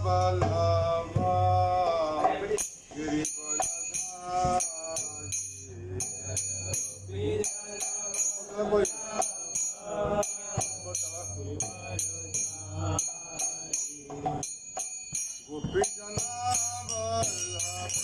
बल्लभा गोपीजन बल्लभा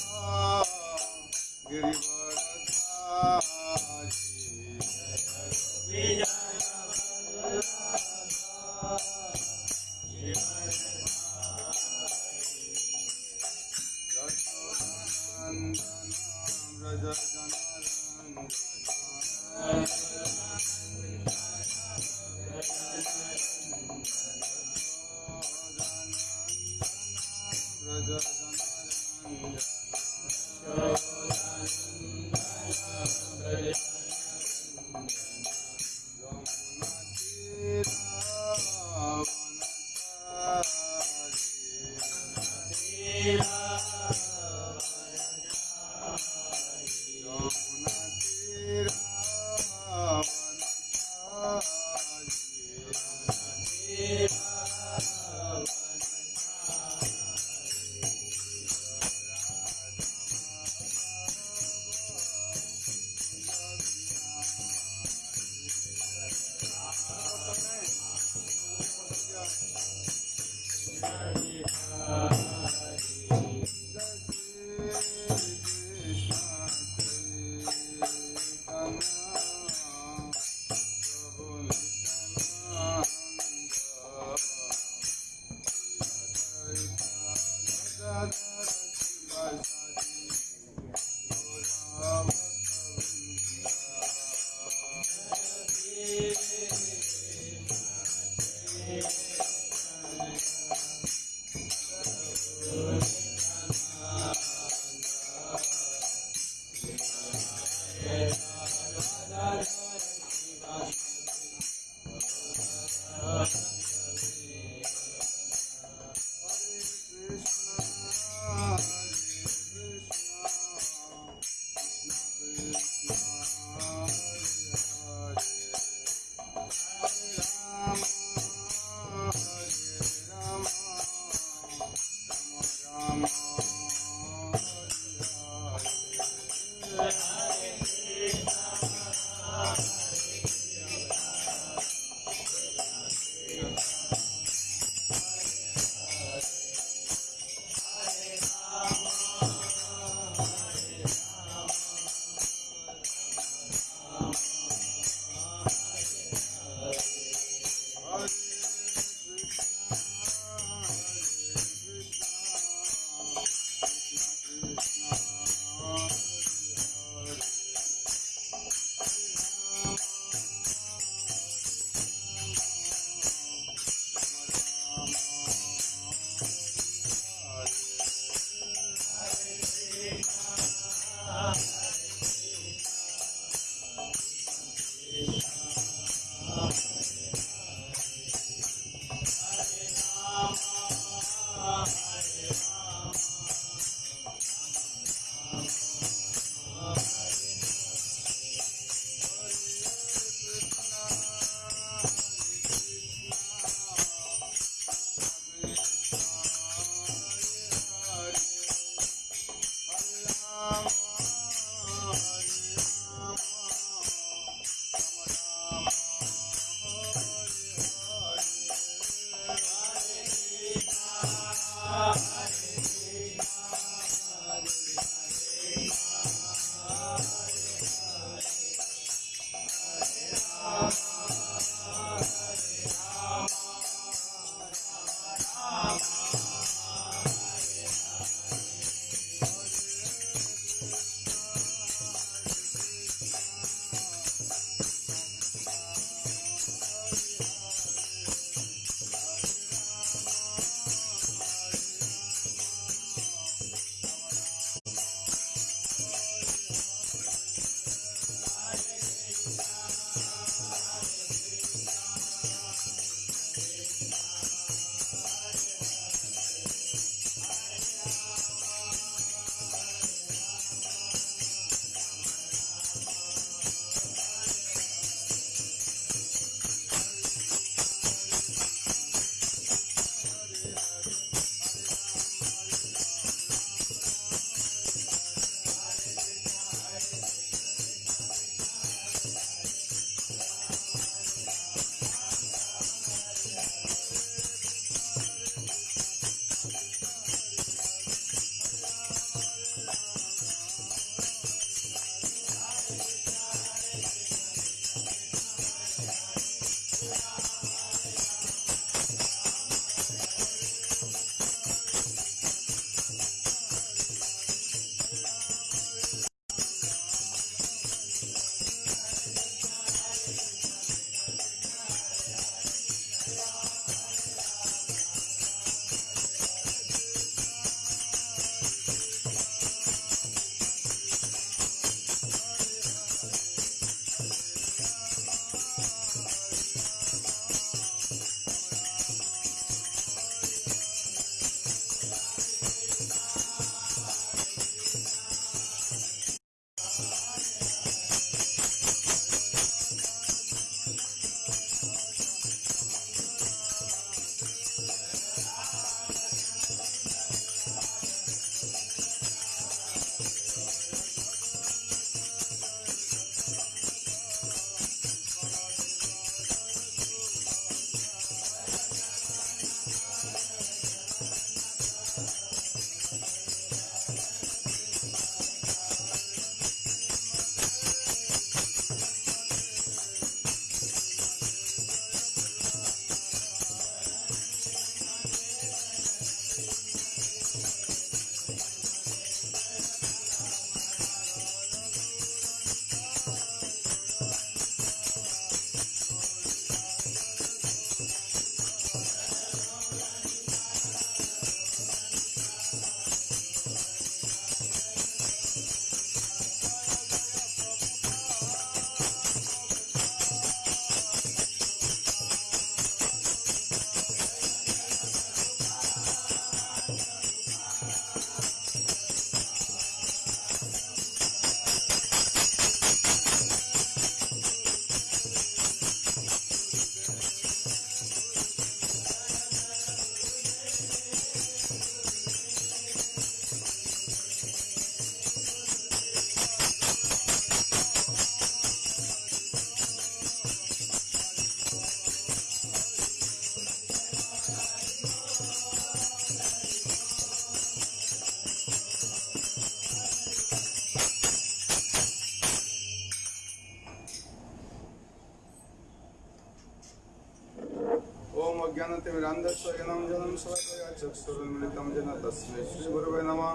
तिमिरान्धस्वयनं जनं स्वकया चक्षुरुन्मिलितं येन तस्मै श्रीगुरवे नमः।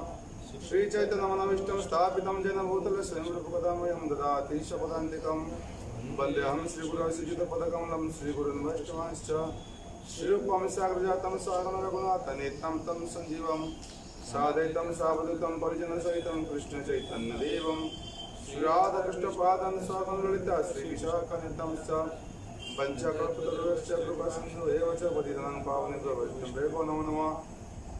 श्रीचैतन्यमनविष्टं स्थापितं येन भूतले स्वयं रूपकदामयं ददाति शपदान्तिकं वन्देऽहं श्रीगुरुश्रीयुतपदकमलं श्रीगुरुन् वैष्णवांश्च श्रीरूपं साग्रजातं सागररघुनाथनेतं तं सञ्जीवं सादयितं सावधूतं परिजनसहितं कृष्णचैतन्यदेवं श्रीराधाकृष्णपादं स्वागं ललिता श्रीविशाखानितं च पञ्चकल्पतरुश्च कृपासिन्धु एव च पतितानां पावनेभ्यो वैष्णवेभ्यो नमो नमः।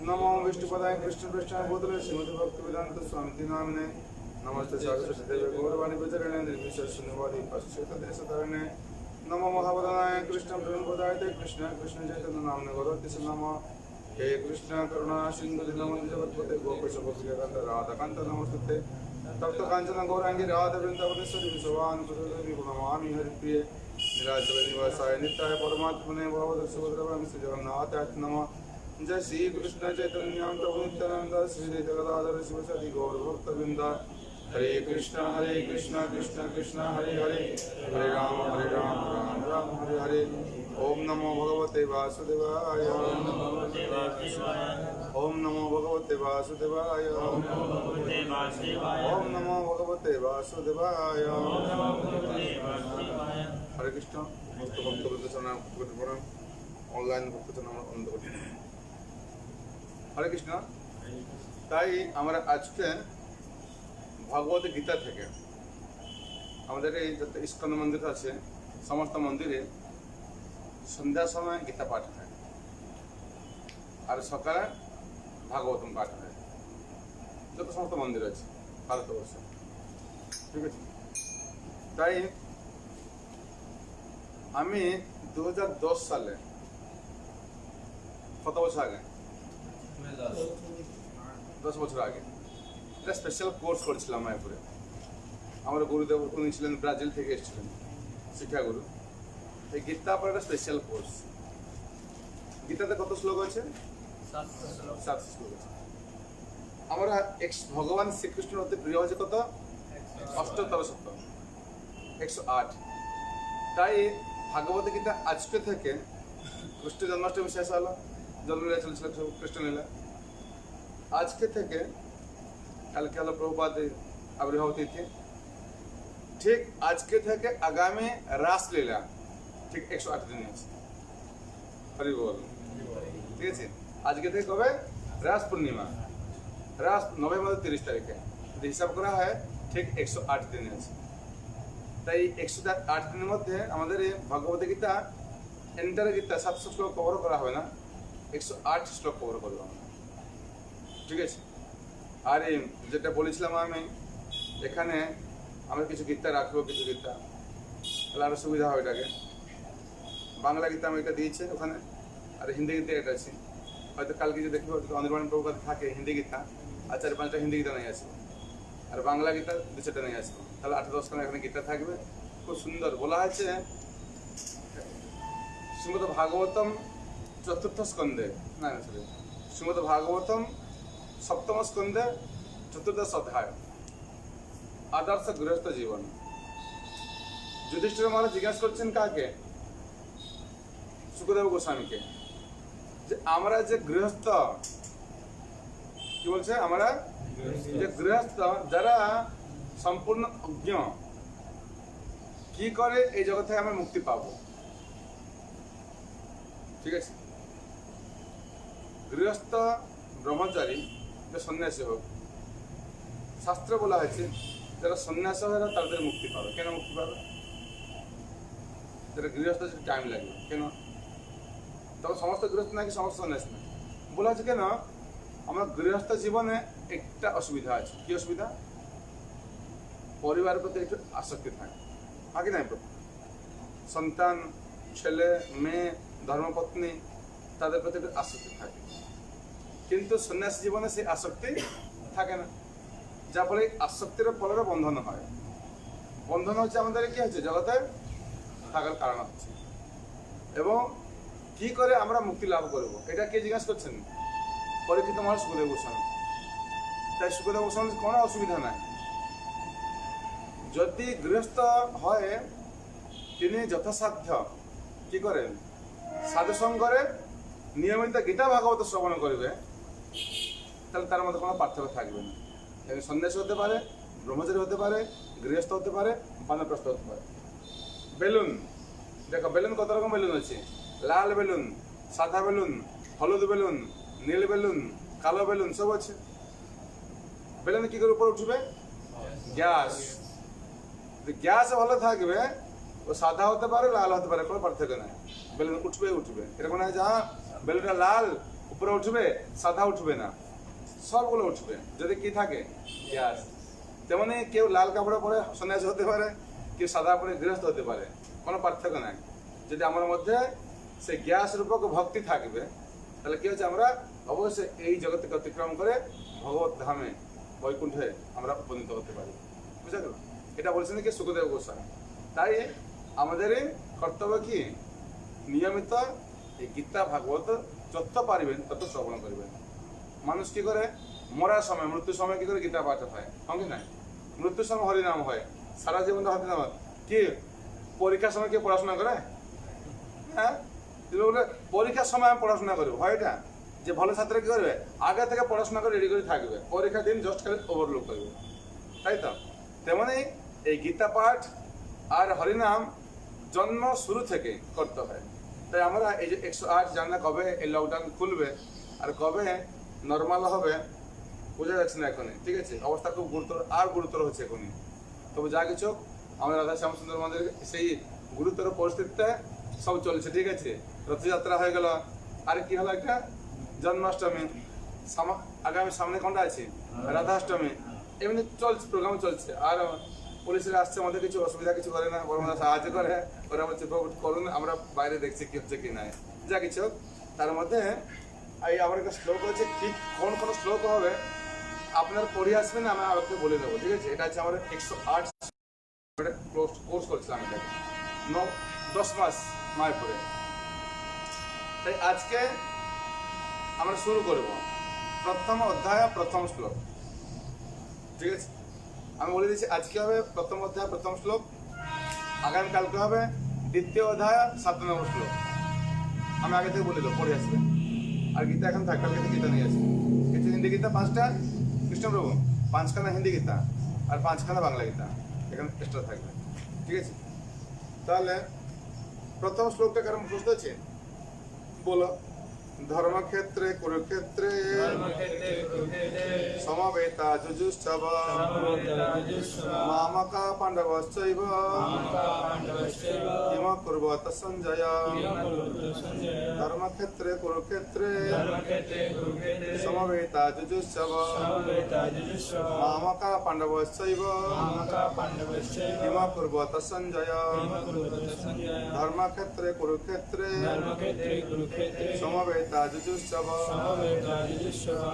नमो विष्णुपदाय कृष्णपृष्ठाय भूतले श्रीमद्भक्तिवेदान्त स्वामिति नामिने नमस्ते सारस्वतीदेवे गौरवाणी प्रचरणे निर्विशेषशून्यवादी पश्चात्देशतरणे नमो महावदनाय कृष्णप्रेमपदाय ते कृष्ण चैतन्य नाम्ने गौरवतिस्य नमः। हे कृष्ण करुणा सिन्धु दीनबन्धु जगत्पते गोपेश गोपिकान्त राधाकान्त नमस्ते तप्त काञ्चन गौराङ्गी राधवृन्दावनेश्वरी विश्वानुसुतदेवी प्रणमामि हरिप्रिये निराचल निवासाय नित्याय परमात्मने भगवते सुभद्रवाय श्री जगन्नाथाय नमः। जय श्री कृष्ण चैतन्य प्रभु नित्यानंद श्री जगदाधर शिवसति गौर भक्तवृंद हरे कृष्ण कृष्ण कृष्ण हरे हरे हरे राम राम राम हरे हरे। ओम नमो भगवते वासुदेवाय ओम नमो भगवते वासुदेवाय ओम नमो भगवते वासुदेवाय। हरे कृष्ण समस्त भक्तवृंद चरण অনলাইন ভক্তজন আমরা আনন্দ করি। হরে কৃষ্ণ। তাই আমরা আজকে ভগবত গীতা থেকে আমাদের এই যত ইস্কন মন্দির আছে সমস্ত মন্দিরে সন্ধ্যার সময় গীতা পাঠ হয় আর সকালে ভাগবতম পাঠ হয় যত সমস্ত মন্দির আছে ভারতবর্ষে, ঠিক আছে। তাই আমি 2010 সালে কত বছর আগে 10 বছর আগে একটা স্পেশাল কোর্স করেছিলাম মায়াপুরে। আমার গুরুদেব উনি ছিলেন ব্রাজিল থেকে এসেছিলেন শিক্ষাগুরু। এই গীতা পর একটা স্পেশাল কোর্স। গীতাতে কত শ্লোক আছে? 7 শ্লোক আছে। আমরা ভগবান শ্রীকৃষ্ণের অতি প্রিয় হচ্ছে কত? 78 শতক 108। তাই ভাগবত গীতা আজকে থেকে কৃষ্ণ জন্মাষ্টমী শেষ হলো, জন্মলীলা চলছিল কৃষ্ণলীলা। আজকে থেকে কালকে হলো প্রভুপাদ আবির্ভাব তিথি, ঠিক আজকে থেকে আগামী রাসলীলা ঠিক 108 দিন আছে। হরি বল, ঠিক আছে। আজকে থেকে কবে? রাস পূর্ণিমা, রাস নভেম্বর 30 তারিখে যদি হিসাব করা হয় ঠিক 108 দিন আছে। তাই 108 দিনের মধ্যে আমাদের এই ভগবত গীতা এন্টার গীতা 700 শ্লোক কভার করা হবে না, 108 শ্লোক কভার করবো আমরা, ঠিক আছে। আর এই যেটা বলেছিলাম আমি এখানে আমরা কিছু গীতা রাখবো, কিছু গীতা তাহলে আরও সুবিধা হবে। এটাকে বাংলা গীতা আমি এটা দিয়েছি ওখানে, আর হিন্দি গীতা এটা আছে। হয়তো কালকে যে দেখবো অনির্বাণ প্রভুপাদ থাকে হিন্দি গীতা, আর 4-5টা হিন্দি গীতা নিয়ে আসবো, আর বাংলা গীতা 2-4টা নিয়ে আসবো। তাহলে 8-10খানা এখানে গীতা থাকবে, খুব সুন্দর। বলা হয়েছে শ্রীমদ ভাগবতম চতুর্থ স্কন্ধে, না সরি, শ্রীমদ ভাগবতম সপ্তম স্কন্ধে চতুর্দশ অধ্যায় আদর্শ গৃহস্থ জীবন। যুধিষ্ঠির মহারাজ জিজ্ঞাসা করছেন কাকে? শুকদেব গোস্বামীকে, যে আমরা যে গৃহস্থ, কি বলছে? আমরা যে গৃহস্থ যারা সম্পূর্ণ অজ্ঞ, কি করে এই জগৎ থেকে আমরা মুক্তি পাবো, ঠিক আছে। গৃহস্থ ব্রহ্মচারী যে সন্ন্যাসী হোক, শাস্ত্র বলা হয়েছে যারা সন্ন্যাস হয় তাদের মুক্তি পাবে। কেন মুক্তি পাবে? যারা গৃহস্থ টাইম লাগবে। কেন? তবে সমস্ত গৃহস্থ নাকি সমস্ত সন্ন্যাসী না, বলা হচ্ছে কেন? আমার গৃহস্থ জীবনে একটা অসুবিধা আছে। কি অসুবিধা? পরিবারের প্রতি একটু আসক্তি থাকে, আগে নাই? সন্তান, ছেলে মেয়ে, ধর্মপত্নী তাদের প্রতি একটু আসক্তি থাকে, কিন্তু সন্ন্যাসী জীবনে সেই আসক্তি থাকে না। যার ফলে আসক্তির ফলে বন্ধন হয়। বন্ধন হচ্ছে আমাদের কি হচ্ছে? জগতে থাকার কারণ হচ্ছে। এবং কি করে আমরা মুক্তি লাভ করব, এটা কে জিজ্ঞাসা করছেন? পরীক্ষিত মহারাজ সুখদেব গোস্বামী। তাই সুখদেব গোস্বামী কোনো অসুবিধা নাই। যদি গৃহস্থ হয় তিনি যথাসাধ্য কি করেন? সাধু সঙ্গরে নিয়মিত গীতা ভাগবত শ্রবণ করবে, তাহলে তার মধ্যে কোনো পার্থক্য থাকবে না। একজন সন্ন্যাসী হতে পারে, ব্রহ্মচারী হতে পারে, গৃহস্থ হতে পারে, বানপ্রস্থ হতে পারে। বেলুন, দেখো বেলুন কত রকম বেলুন আছে। লাল বেলুন, সাদা বেলুন, হলুদ বেলুন, নীল বেলুন, কালো বেলুন সব আছে। বেলুন কি করে উপরে উঠবে? গ্যাস। গ্যাস ভালো থাকবে, ও সাদা হতে পারে, লাল হতে পারে, কোনো পার্থক্য নাই। বেলুন উঠবে উঠবে, এরকম নয় যা বেলুনটা লাল উপরে উঠবে, সাদা উঠবে না, সবগুলো উঠবে যদি কি থাকে? গ্যাস। তেমনি কেউ লাল কাপড়ে পরে সন্ন্যাসী হতে পারে, কেউ সাদা পরে গৃহস্থ হতে পারে, কোনো পার্থক্য নাই। যদি আমার মধ্যে সেই গ্যাস রূপক ভক্তি থাকবে, তাহলে কি হচ্ছে, আমরা অবশ্যই এই জগৎকে অতিক্রম করে ভগবত ধামে বৈকুণ্ঠে আমরা উপনীত হতে পারি। বুঝা গেল? এটা বলছেন কি সুখদেব গোস্বামী। তাই আমাদের কর্তব্য কি? নিয়মিত এই গীতা ভাগবত যত পারিবেন তত শ্রবণ করবেন। মানুষ কি করে? মরার সময়, মৃত্যুর সময় কি করে গীতা পাঠ হয়? কি নাই? মৃত্যুর সময় হরিনাম হয়, সারা জীবন তো হরিনাম। কি পরীক্ষার সময় কি পড়াশোনা করে? হ্যাঁ, পরীক্ষার সময় আমি পড়াশোনা করবো, হয় এটা? যে ভালো ছাত্র কি করবে? আগে থেকে পড়াশোনা করে রেডি করে থাকবে, পরীক্ষার দিন জাস্ট খালি ওভারলোড করবে, তাই তো? তেমনি এই গীতা পাঠ আর হরিনাম জন্ম শুরু থেকে করতে হয়। তাই আমরা এই যে 108 জানি না কবে এই লকডাউন খুলবে আর কবে নর্মাল হবে বোঝা যাচ্ছে না এখনই, ঠিক আছে? অবস্থা খুব গুরুতর, আর গুরুতর হচ্ছে এখনই। তবে যা কিছু আমাদের রাধা শ্যাম সুন্দর মন্দির সেই গুরুতর পরিস্থিতিতে সব চলছে, ঠিক আছে? রথযাত্রা হয়ে গেল, আর কি হলো একটা জন্মাষ্টমী, আগামী সামনে কোনটা আছে? রাধাষ্টমী। এমনি চলছে, প্রোগ্রাম চলছে। আর পুলিশরা আসছে, আমাদের কিছু অসুবিধা কিছু করে না, বরং সাহায্য করে। ওরা বলছে করুন, আমরা বাইরে দেখছি কি হচ্ছে কি নাই, যা কিছু। তার মধ্যে এই আমার একটা শ্লোক আছে, ঠিক কোন কোন শ্লোক হবে আপনার পড়ে আসবেন, আমি আপনাকে বলে দেবো, ঠিক আছে? এটা হচ্ছে আমাদের 108 কোর্স করছিলাম, এটাকে 10 মাস মায়াপুরে। তাই আজকে আমরা শুরু করব প্রথম অধ্যায় প্রথম শ্লোক, ঠিক আছে? আমি বলে দিচ্ছি, আজকে হবে প্রথম অধ্যায় প্রথম শ্লোক, আগামীকালকে হবে দ্বিতীয় অধ্যায় 7 নম্বর শ্লোক। আমি আগে থেকে বলে দেবো, পড়ে আসবেন। আর গীতা এখন থাকবে, কালকে থেকে গীতা নিয়ে আসবে। কিছু হিন্দি গীতা 5টা, কৃষ্ণপ্রভু 5খানা হিন্দি গীতা আর 5খানা বাংলা গীতা এখানে এক্সট্রা থাকবে, ঠিক আছে? তাহলে প্রথম শ্লোকটা কারণ বুঝতে হচ্ছে, বলো। ধর্মক্ষেত্রে কুরুক্ষেত্রে সমবেতা যুযুৎসব মামকা পাণ্ডবশ্চৈব কিম কুর্বত সঞ্জয়। ধর্মক্ষেত্রে কুরুক্ষেত্রে সমবেতা যুযুৎসব মামকা পাণ্ডবশ্চৈব কিম কুর্বত সঞ্জয়। ধর্মক্ষেত্রে কুরুক্ষেত্রে সমবেতা যুযুৎসব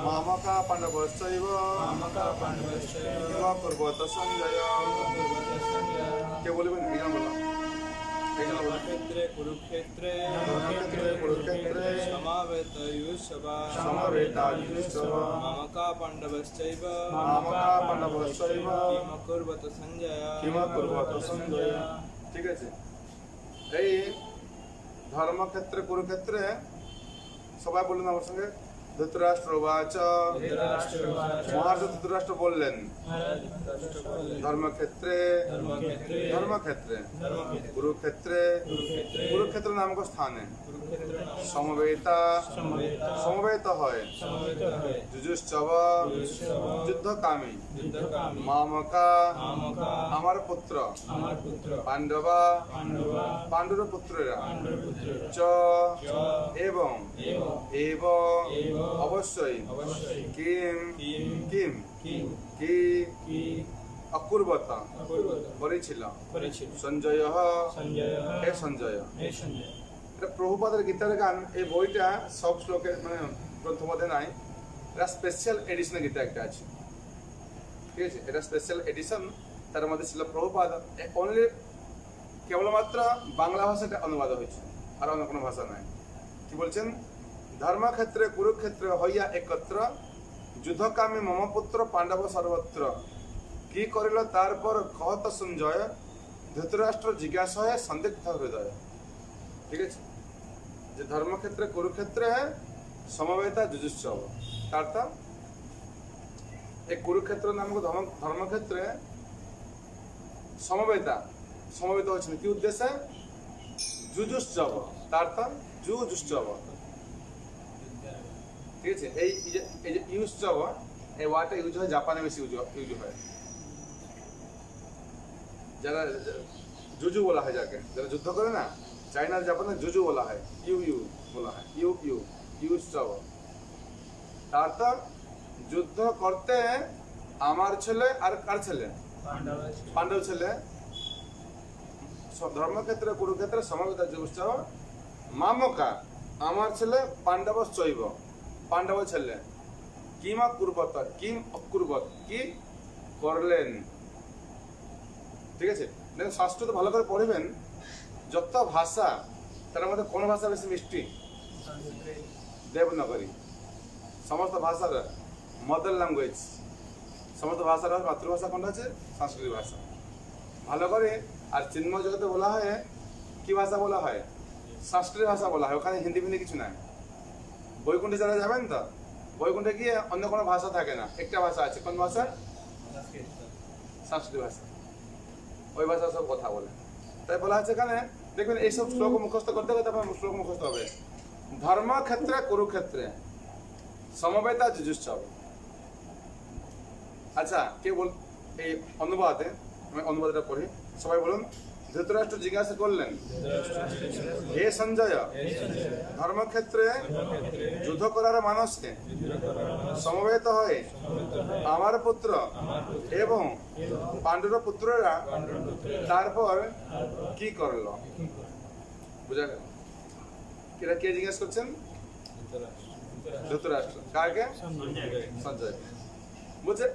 মামকা পাণ্ডবশ্চৈব কিম কুর্বত সঞ্জয়। কে বলবেন? বললাম ধর্মক্ষেত্রে কুরুক্ষেত্রে সমাবেতা যুযুৎসব মামকা পাণ্ডবশ্চৈব কিম কুর্বত সঞ্জয়। ঠিক আছে? এই ধর্মক্ষেত্রে কুরুক্ষেত্রে সবাই বললেন আমার সঙ্গে, ধৃতরাষ্ট্র বাচ। মহারাজ ধৃতরাষ্ট্র বললেন ধর্মক্ষেত্রে ধর্মক্ষেত্রে কুরুক্ষেত্রে কুরুক্ষেত্র নামক স্থানে সমবেতা সমবেত হয় যুযুৎসব যুদ্ধকামী মামকা আমার পুত্র পাণ্ডবা পাণ্ডুর পুত্রেরা চ এবং এব অবশ্যই কিম কিম কি অকুর্বত করেছিল সঞ্জয় হে সঞ্জয়। এটা প্রভুপাদের গীতার গান। এই বইটা সব শ্লোকের মানে গ্রন্থ মধ্যে নাই, এটা স্পেশাল এডিশনের গীতা একটা আছে, ঠিক আছে? এটা স্পেশাল এডিশন, তার মধ্যে ছিল প্রভুপাদ অনলি কেবলমাত্র বাংলা ভাষাটা অনুবাদ হয়েছে, আর অন্য কোনো ভাষা নাই। কি বলছেন? ধর্মক্ষেত্রে কুরুক্ষেত্রে হইয়া একত্র যুদ্ধকামী মম পুত্র পাণ্ডব সর্বত্র কি করিল তারপর কহত সঞ্জয় ধৃতরাষ্ট্র জিজ্ঞাসা হয় সন্দিগ্ধ হৃদয়। ঠিক আছে? যে ধর্মক্ষেত্রে কুরুক্ষেত্রে সমবেতা যুজুৎসব তার অর্থ এই কুরুক্ষেত্র নামক ধর্মক্ষেত্রে সমবেতা সমবেত হচ্ছেন কি উদ্দেশ্যে যুজুৎসব তার অর্থ যুজুৎসব ঠিক আছে এই যে ইউৎসব এই ওয়ার্ডটা ইউজ হয় জাপানে বেশি ইউজ হয় যারা জুজু বলা হয় যাকে যারা যুদ্ধ করে না চাইনার জাপানে জুজু বলা হয় ইউ বলা হয় ইউৎসব তার তো যুদ্ধ করতে আমার ছেলে আর কার ছেলে পাণ্ডব ছেলে ধর্মক্ষেত্রে কুরুক্ষেত্রে সমবেতা যুজুৎসব মামকা আমার ছেলে পাণ্ডব চৈব পাণ্ডব ছেলে কিমা কুরবত কিম অকুরবত কি করলেন ঠিক আছে দেখুন শাস্ত্র তো ভালো করে পড়বেন যত ভাষা তার মধ্যে কোন ভাষা বেশি মিষ্টি দেবনাগরী সমস্ত ভাষার মদার ল্যাঙ্গুয়েজ সমস্ত ভাষার মাতৃভাষা কোনটা আছে সংস্কৃত ভাষা ভালো করে আর চিন্ময় জগতে বলা হয় কি ভাষা বলা হয় সংস্কৃত ভাষা বলা হয় ওখানে হিন্দি ফিন্দি কিছু নাই বৈকুণ্ঠে যারা যাবেন তো বৈকুণ্ঠে গিয়ে অন্য কোনো ভাষা থাকে না একটা ভাষা আছে কোন ভাষা সংস্কৃত ভাষা ওই ভাষা সব কথা বলে তাই বলা হচ্ছে এখানে দেখবেন এইসব শ্লোক মুখস্থ করতে করতে আপনার শ্লোক মুখস্থ হবে ধর্মক্ষেত্রে কুরুক্ষেত্রে সমবেতা যুজুৎসব আচ্ছা কে বল এই অনুবাদে আমি অনুবাদটা পড়ি সবাই বলুন ধৃতরাষ্ট্র জিজ্ঞাসা করলেন হে সঞ্জয় ধর্মক্ষেত্রে যুদ্ধ করার মানুষকে সমবেত হয়ে আমার পুত্র এবং পাণ্ডুর পুত্ররা তারপর কি করল বুঝা গেল এরা কে জিজ্ঞেস করছেন ধৃতরাষ্ট্র কাকে সঞ্জয় বলছে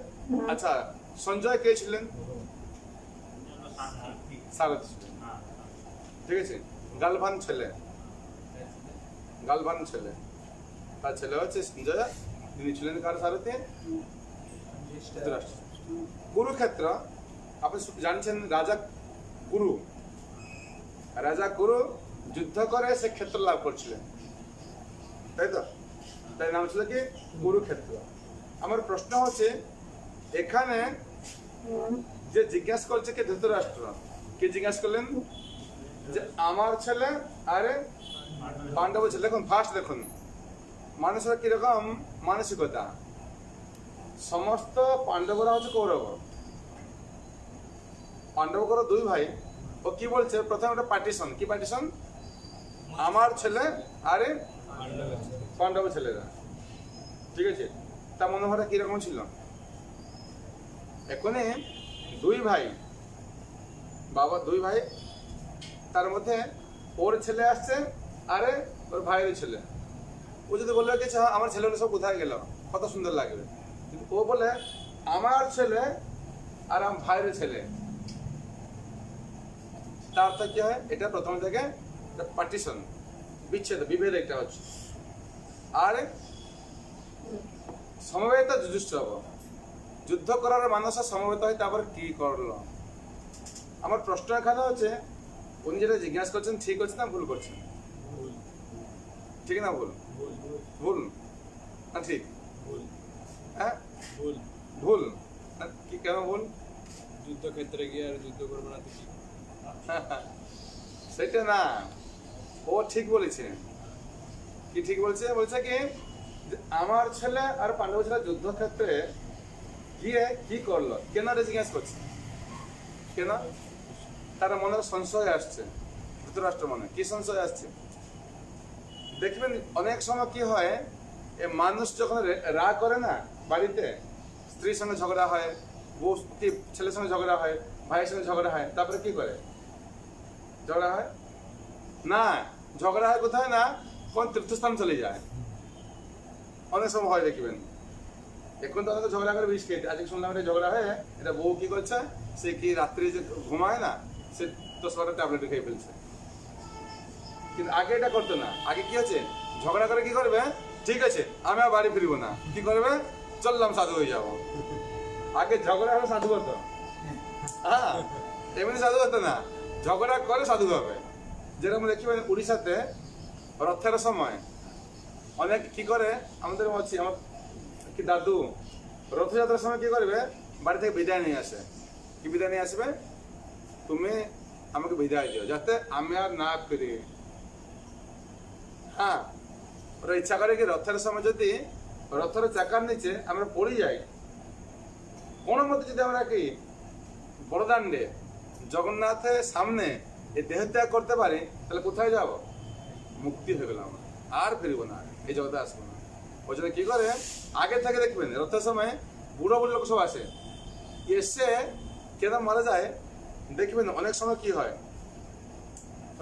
আচ্ছা সঞ্জয় কে ছিলেন সারথি ছিলেন ঠিক আছে গালভান ছেলে তার ছেলে হচ্ছে সঞ্জয় তিনি ছিলেন কার সারথি ধৃতরাষ্ট্র কুরুক্ষেত্র আপনি জানছেন রাজা কুরু যুদ্ধ করে সে ক্ষেত্র লাভ করছিলেন তাই তো তাই নাম ছিল কি কুরুক্ষেত্র আমার প্রশ্ন হচ্ছে এখানে যে জিজ্ঞাসা করছে কে ধৃতরাষ্ট্র কে জিজ্ঞাসা করলেন যে আমার ছেলে আরে পাণ্ডব ছেলে দেখুন ফার্স্ট দেখুন মানুষের কিরকম মানসিকতা সমস্ত পাণ্ডবরা হচ্ছে কৌরব পাণ্ডবরা দুই ভাই ও কি বলছে প্রথমে একটা পার্টিশন কি পার্টিশন আমার ছেলে আরে পাণ্ডব ছেলেরা ঠিক আছে তার মনোভাবটা কিরকম ছিল এখানে দুই ভাই তার মধ্যে ওর ছেলে আসছে আরে ওর ভাইয়ের ছেলে ও যদি বললো কি আমার ছেলেগুলো সব কোথায় গেল কত সুন্দর লাগবে কিন্তু ও বলে আমার ছেলে আর আমার ভাইয়ের ছেলে তার তো কি হয় এটা প্রথম থেকে পার্টিশন বিভেদ একটা হচ্ছে আর সমবেত যুজুৎসব যুদ্ধ করার মানুষের সমবেত হয় তারপর কি করলো আমার প্রশ্ন এখানে হচ্ছে উনি যেটা জিজ্ঞাসা করছেন ঠিক হচ্ছে না ভুল করছেন ঠিক না ভুল না ঠিক হ্যাঁ ভুল কি কেন ভুল যুদ্ধক্ষেত্রে গিয়ে আর যুদ্ধ করবো না তো কি সেটা না ও ঠিক বলেছে কি ঠিক বলছে বলছে কি আমার ছেলে আর পাণ্ডব ছেলে যুদ্ধক্ষেত্রে গিয়ে কি করলো কেন জিজ্ঞাসা করছে কেন তার মনে সংশয় আসছে ধৃতরাষ্ট্র মনে কি সংশয় আসছে দেখবেন অনেক সময় কি হয় মানুষ যখন রাগ করে না বাড়িতে স্ত্রীর সঙ্গে ঝগড়া হয় বউ কি ছেলের সঙ্গে ঝগড়া হয় ভাইয়ের সঙ্গে ঝগড়া হয় তারপরে কি করে ঝগড়া হয় না ঝগড়া হয় কোথায় না কোন তীর্থস্থান চলে যায় অনেক সময় হয় দেখবেন এখন তো অনেকে ঝগড়া করে বিষ খেতে আজকে শুনলাম এটা ঝগড়া হয় এটা বউ কি করছে সে কি রাত্রি যে ঘুমায় না সে 10-12টা ট্যাবলেট খেয়ে ফেলছে কিন্তু আগে এটা করতো না আগে কি আছে ঝগড়া করে কি করবে ঠিক আছে আমি আর বাড়ি ফিরবো না কি করবে চললাম সাধু হয়ে যাবো আগে ঝগড়া হলে সাধু হতো হ্যাঁ এমনি সাধু হতো না ঝগড়া করে সাধু হবে যেরকম দেখি উড়িষ্যাতে রথের সময় অনেক কি করে আমাদের আছে আমার কি দাদু রথযাত্রার সময় কি করবে বাড়ি থেকে বিদায় নিয়ে আসে কি বিদায় নিয়ে আসবে তুমি আমাকে বিদায় দিও যাতে আমি আর না ফিরি হ্যাঁ ওরা ইচ্ছা করে কি রথের সময় যদি রথের চাকার নিচে আমরা পড়ে যাই কোনো মতে যদি আমরা কি বড়দান্ডে জগন্নাথের সামনে এই দেহ ত্যাগ করতে পারি তাহলে কোথায় যাব মুক্তি হয়ে গেলাম আর ফিরবো না এই জগতে আসবো না ওই জন্য কি করে আগে থেকে দেখবেন রথের সময় বুড়ো বুড়ো লোক সব আসে এসে কেন মারা যায় দেখবেন অনেক সময় কি হয়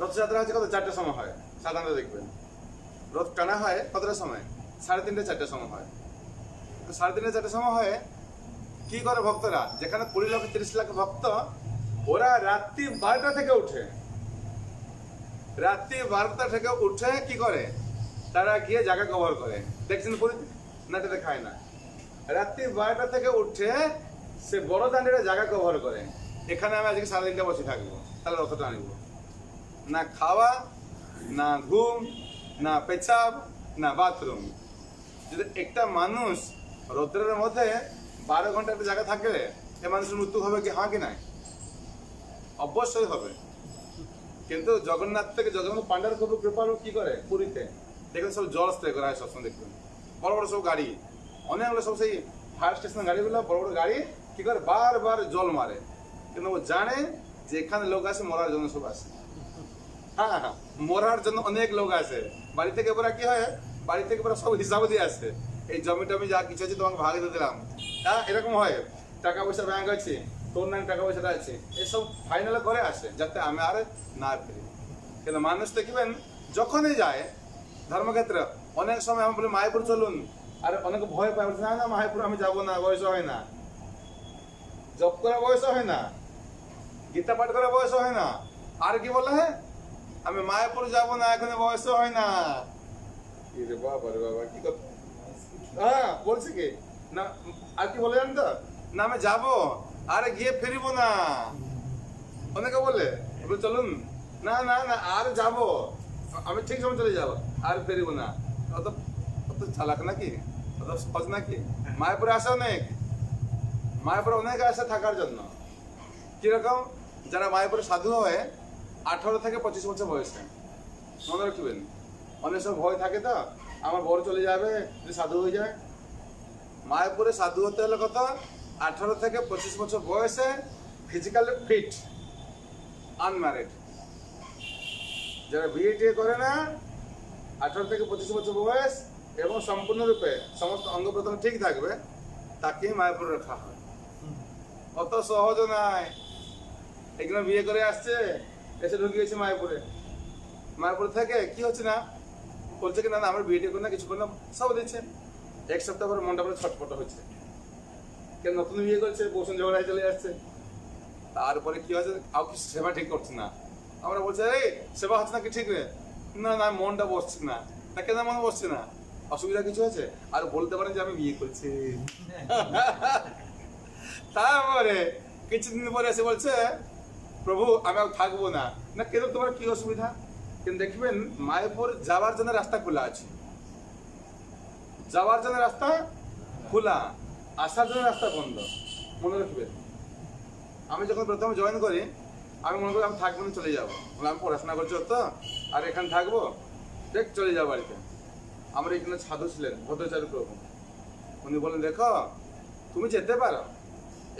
রথযাত্রা হচ্ছে কত 4টার সময় হয় সাধারণত দেখবেন রথ টানা হয় কতটার সময় 3:30 4টার সময় হয় 3:30 4টার সময় হয় কি করে ভক্তরা যেখানে 20 লাখ 30 লাখ ভক্ত ওরা রাত্রি 12টা থেকে উঠে রাত্রি 12টা থেকে উঠে কি করে তারা গিয়ে জায়গা কভার করে দেখছেন পুরীতে না এটা দেখায় না রাত্রি 12টা থেকে উঠে সে বড় দাঁড়িয়ে জায়গা কভার করে এখানে আমি আজকে সারাদিনটা বসে থাকবো তাহলে রথটা আনবো না খাওয়া না ঘুম না পেছাব না বাথরুম যদি একটা মানুষ রৌদ্রের মধ্যে 12 ঘন্টা একটা জায়গা থাকে এ মানুষের মৃত্যু হবে কি হ্যাঁ কি নাই অবশ্যই হবে কিন্তু জগন্নাথ থেকে জগন্নাথ পান্ডার খুব কৃপার কি করে পুরীতে দেখবেন সব জল স্প্রে করা হয় সবসময় দেখবেন বড় বড় সব গাড়ি অনেকগুলো সব সেই ফায়ার স্টেশনের গাড়িগুলো বড় বড় গাড়ি কি করে বারবার জল মারে কিন্তু ও জানে যে এখানে লোক আসে মরার জন্য সব আসে হ্যাঁ হ্যাঁ মরার জন্য অনেক লোক আসে বাড়ি থেকে ওরা কি হয় বাড়ি থেকে ওরা সব হিসাব দিয়ে আসে এই জমি টমি যা কিছু আছে তোমাকে ভাগে দিয়ে দিলাম হ্যাঁ এরকম হয় টাকা পয়সা ব্যাংক আছে তোর নাম টাকা পয়সাটা আছে এসব ফাইনাল করে আসে যাতে আমি আর না ফিরি কিন্তু মানুষ দেখবেন যখনই যায় ধর্মক্ষেত্রে অনেক সময় আমি বলি মায়াপুর চলুন আর অনেকে ভয় পায় না না মায়াপুর আমি যাবো না বয়স হয় না জব করা বয়স হয় না গীতা পাঠ করা বয়স হয় না আর কি বলে হ্যাঁ আমি মায়াপুর যাবো না এখন বয়স হয় না রে বাবা রে বাবা কি কথা হ্যাঁ বলছে কি না আর কি বলে জান তো না আমি যাবো আরে গিয়ে ফিরিব না অনেকে বলে চলুন না না না আর যাবো আমি ঠিক সময় চলে যাবো আর ফিরিব না অত অত চালাক নাকি অত সহজ নাকি মায়াপুরে আসে মায়াপুরে অনেক আসে থাকার জন্য কিরকম যারা মায়াপুরে সাধু হয় 18 থেকে 25 বছর বয়সে মনে রাখবেন অনেক সময় ভয় থাকে তো আমার বড় চলে যাবে যদি সাধু হয়ে যায় মায়াপুরে সাধু হতে হলে কত 18 থেকে 25 বছর বয়সে ফিজিক্যালি ফিট আনম্যারিড যারা বিয়ে টিয়ে করে না 18 থেকে 25 বছর বয়স এবং সম্পূর্ণরূপে সমস্ত অঙ্গ প্রত্যঙ্গ ঠিক থাকবে তাকেই মায়াপুরে রাখা হয় অত সহজ নয় এখানে বিয়ে করে আসছে এসে ঢুকে গেছে মায়াপুরে থেকে কি হচ্ছে না বলছে কি না আমার বিয়ে করে না কিছু করে না সব দিচ্ছে এক সপ্তাহ পরে মনটা পরে ছটফট হচ্ছে কেন নতুন বিয়ে করছে বসুন ঝগড়ায় চলে আসছে তারপরে কি হচ্ছে আর কি সেবা ঠিক করছে না আমরা বলছি এই সেবা হচ্ছে না কি ঠিক রে না না মনটা বসছে না তা কেন মন বসছে না অসুবিধা কিছু আছে আর বলতে পারেন যে আমি বিয়ে করছি তারপরে কিছুদিন পরে এসে বলছে প্রভু আমি আর থাকবো না না কেন তোমার কি অসুবিধা কিন্তু দেখবেন মায়াপুর যাওয়ার জন্য রাস্তা খোলা আছে যাওয়ার জন্য রাস্তা খোলা আসার জন্য রাস্তা বন্ধ মনে রাখবেন আমি যখন প্রথমে জয়েন করি আমি মনে করি আমি থাকবো না চলে যাবো আমি পড়াশোনা করছি তো আর এখানে থাকবো দেখ চলে যাবো বাড়িতে আমার এখানে সাধু ছিলেন ভদ্রাচার্য প্রভু উনি বলেন দেখো তুমি যেতে পারো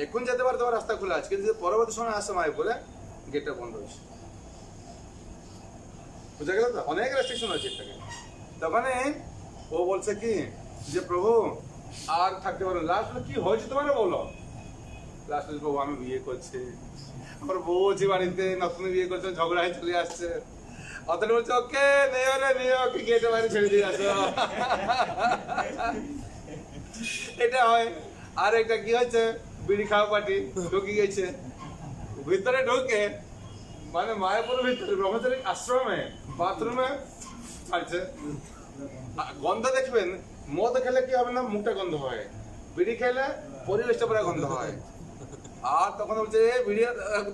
এখন যেতে পারো তোমার রাস্তা খোলা আছে কিন্তু পরবর্তী সময় আসে মায়াপুরে গেটটা বন্ধ হয়েছে বুঝা গেল তো অনেক রেস্ট্রিকশন আছে এটাকে তখন ও বলছে কি যে প্রভু আর থাকতে পারো লাস্ট কি হয়েছে তোমার বলো লাস্ট প্রভু আমি বিয়ে করছি আমার বউ আছে বাড়িতে নতুন বিয়ে করছে ঝগড়া হয়ে চলে আসছে অতটা বলছে ওকে নিও ওকে গেটে বাইরে ছেড়ে দিয়ে আসো এটা হয় আর একটা কি হচ্ছে বিড়ি খাওয়া পার্টি ঢুকে গেছে ভিতরে ঢুকে মানে মায়াপুরের ভিতরে ব্রহ্মচারী আশ্রমে বাথরুমে আছে গন্ধ দেখবেন মদ খেলে কি হবে না মুখটা গন্ধ হয় বিড়ি খেলে পরিবেশটা পুরো গন্ধ হয় আর তখন বলছে বিড়ি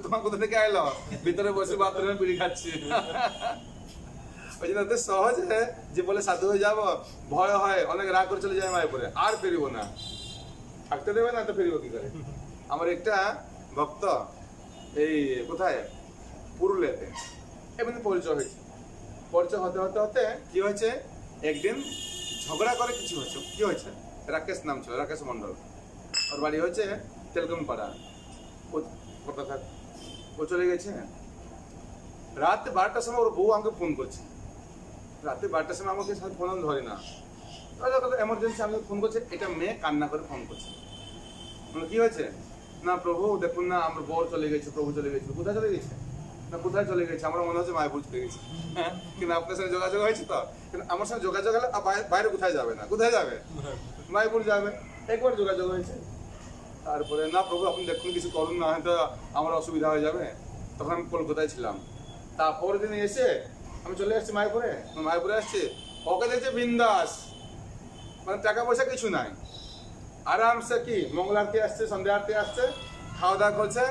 তোমার কোথা থেকে আইলো ভিতরে বসে বাথরুমে বিড়ি খাচ্ছি ওই জন্য এত সহজ যে বলে সাধু হয়ে যাব, ভয় হয়, অনেক রাগ করে চলে যায় মায়ের পরে, আর ফিরিব না, থাকতে দেবে না তো ফিরিব কি করে। আমার একটা ভক্ত এই কোথায় পুরুলিয়াতে এমনি পরিচয় হয়েছে, পরিচয় হতে হতে হতে কি হয়েছে, একদিন ঝগড়া করে কিছু হয়েছে, কি হয়েছে, রাকেশ নাম ছিল, রাকেশ মন্ডল, ওর বাড়ি হয়েছে তেলকম পাড়া, কথা থাক, ও চলে গেছে। রাত 12টার সময় ওর বউ আমাকে ফোন করছে, রাতে 12টার সময় আমাকে ফোন ধরে না, এমার্জেন্সি আমাকে ফোন করছে, এটা মেয়ে কান্না করে ফোন করছে, মানে কি হয়েছে না প্রভু দেখুন না আমার বর চলে গেছে, প্রভু চলে গেছে, কোথায় চলে গেছে না কোথায় চলে গেছে, আমার মনে হচ্ছে মায়াপুর চলে গেছে। হ্যাঁ, কিন্তু আপনার সঙ্গে যোগাযোগ হয়েছে তো, কিন্তু আমার সঙ্গে যোগাযোগ হলে বাইরে কোথায় যাবে না, কোথায় যাবে, মায়াপুর যাবে, একবার যোগাযোগ হয়েছে। তারপরে না প্রভু আপনি দেখুন কিছু করুন না, হয়তো আমার অসুবিধা হয়ে যাবে। তখন আমি কলকাতায় ছিলাম, তারপর দিন এসে আমি চলে আসছি মায়াপুরে, মায়াপুরে আসছি, ওকে দেখছে বিন্দাস, মানে টাকা পয়সা কিছু নাই, আরামসে কি মঙ্গল আরতি আসছে, সন্ধ্যা আরতি আসছে, খাওয়া দাওয়া করছে,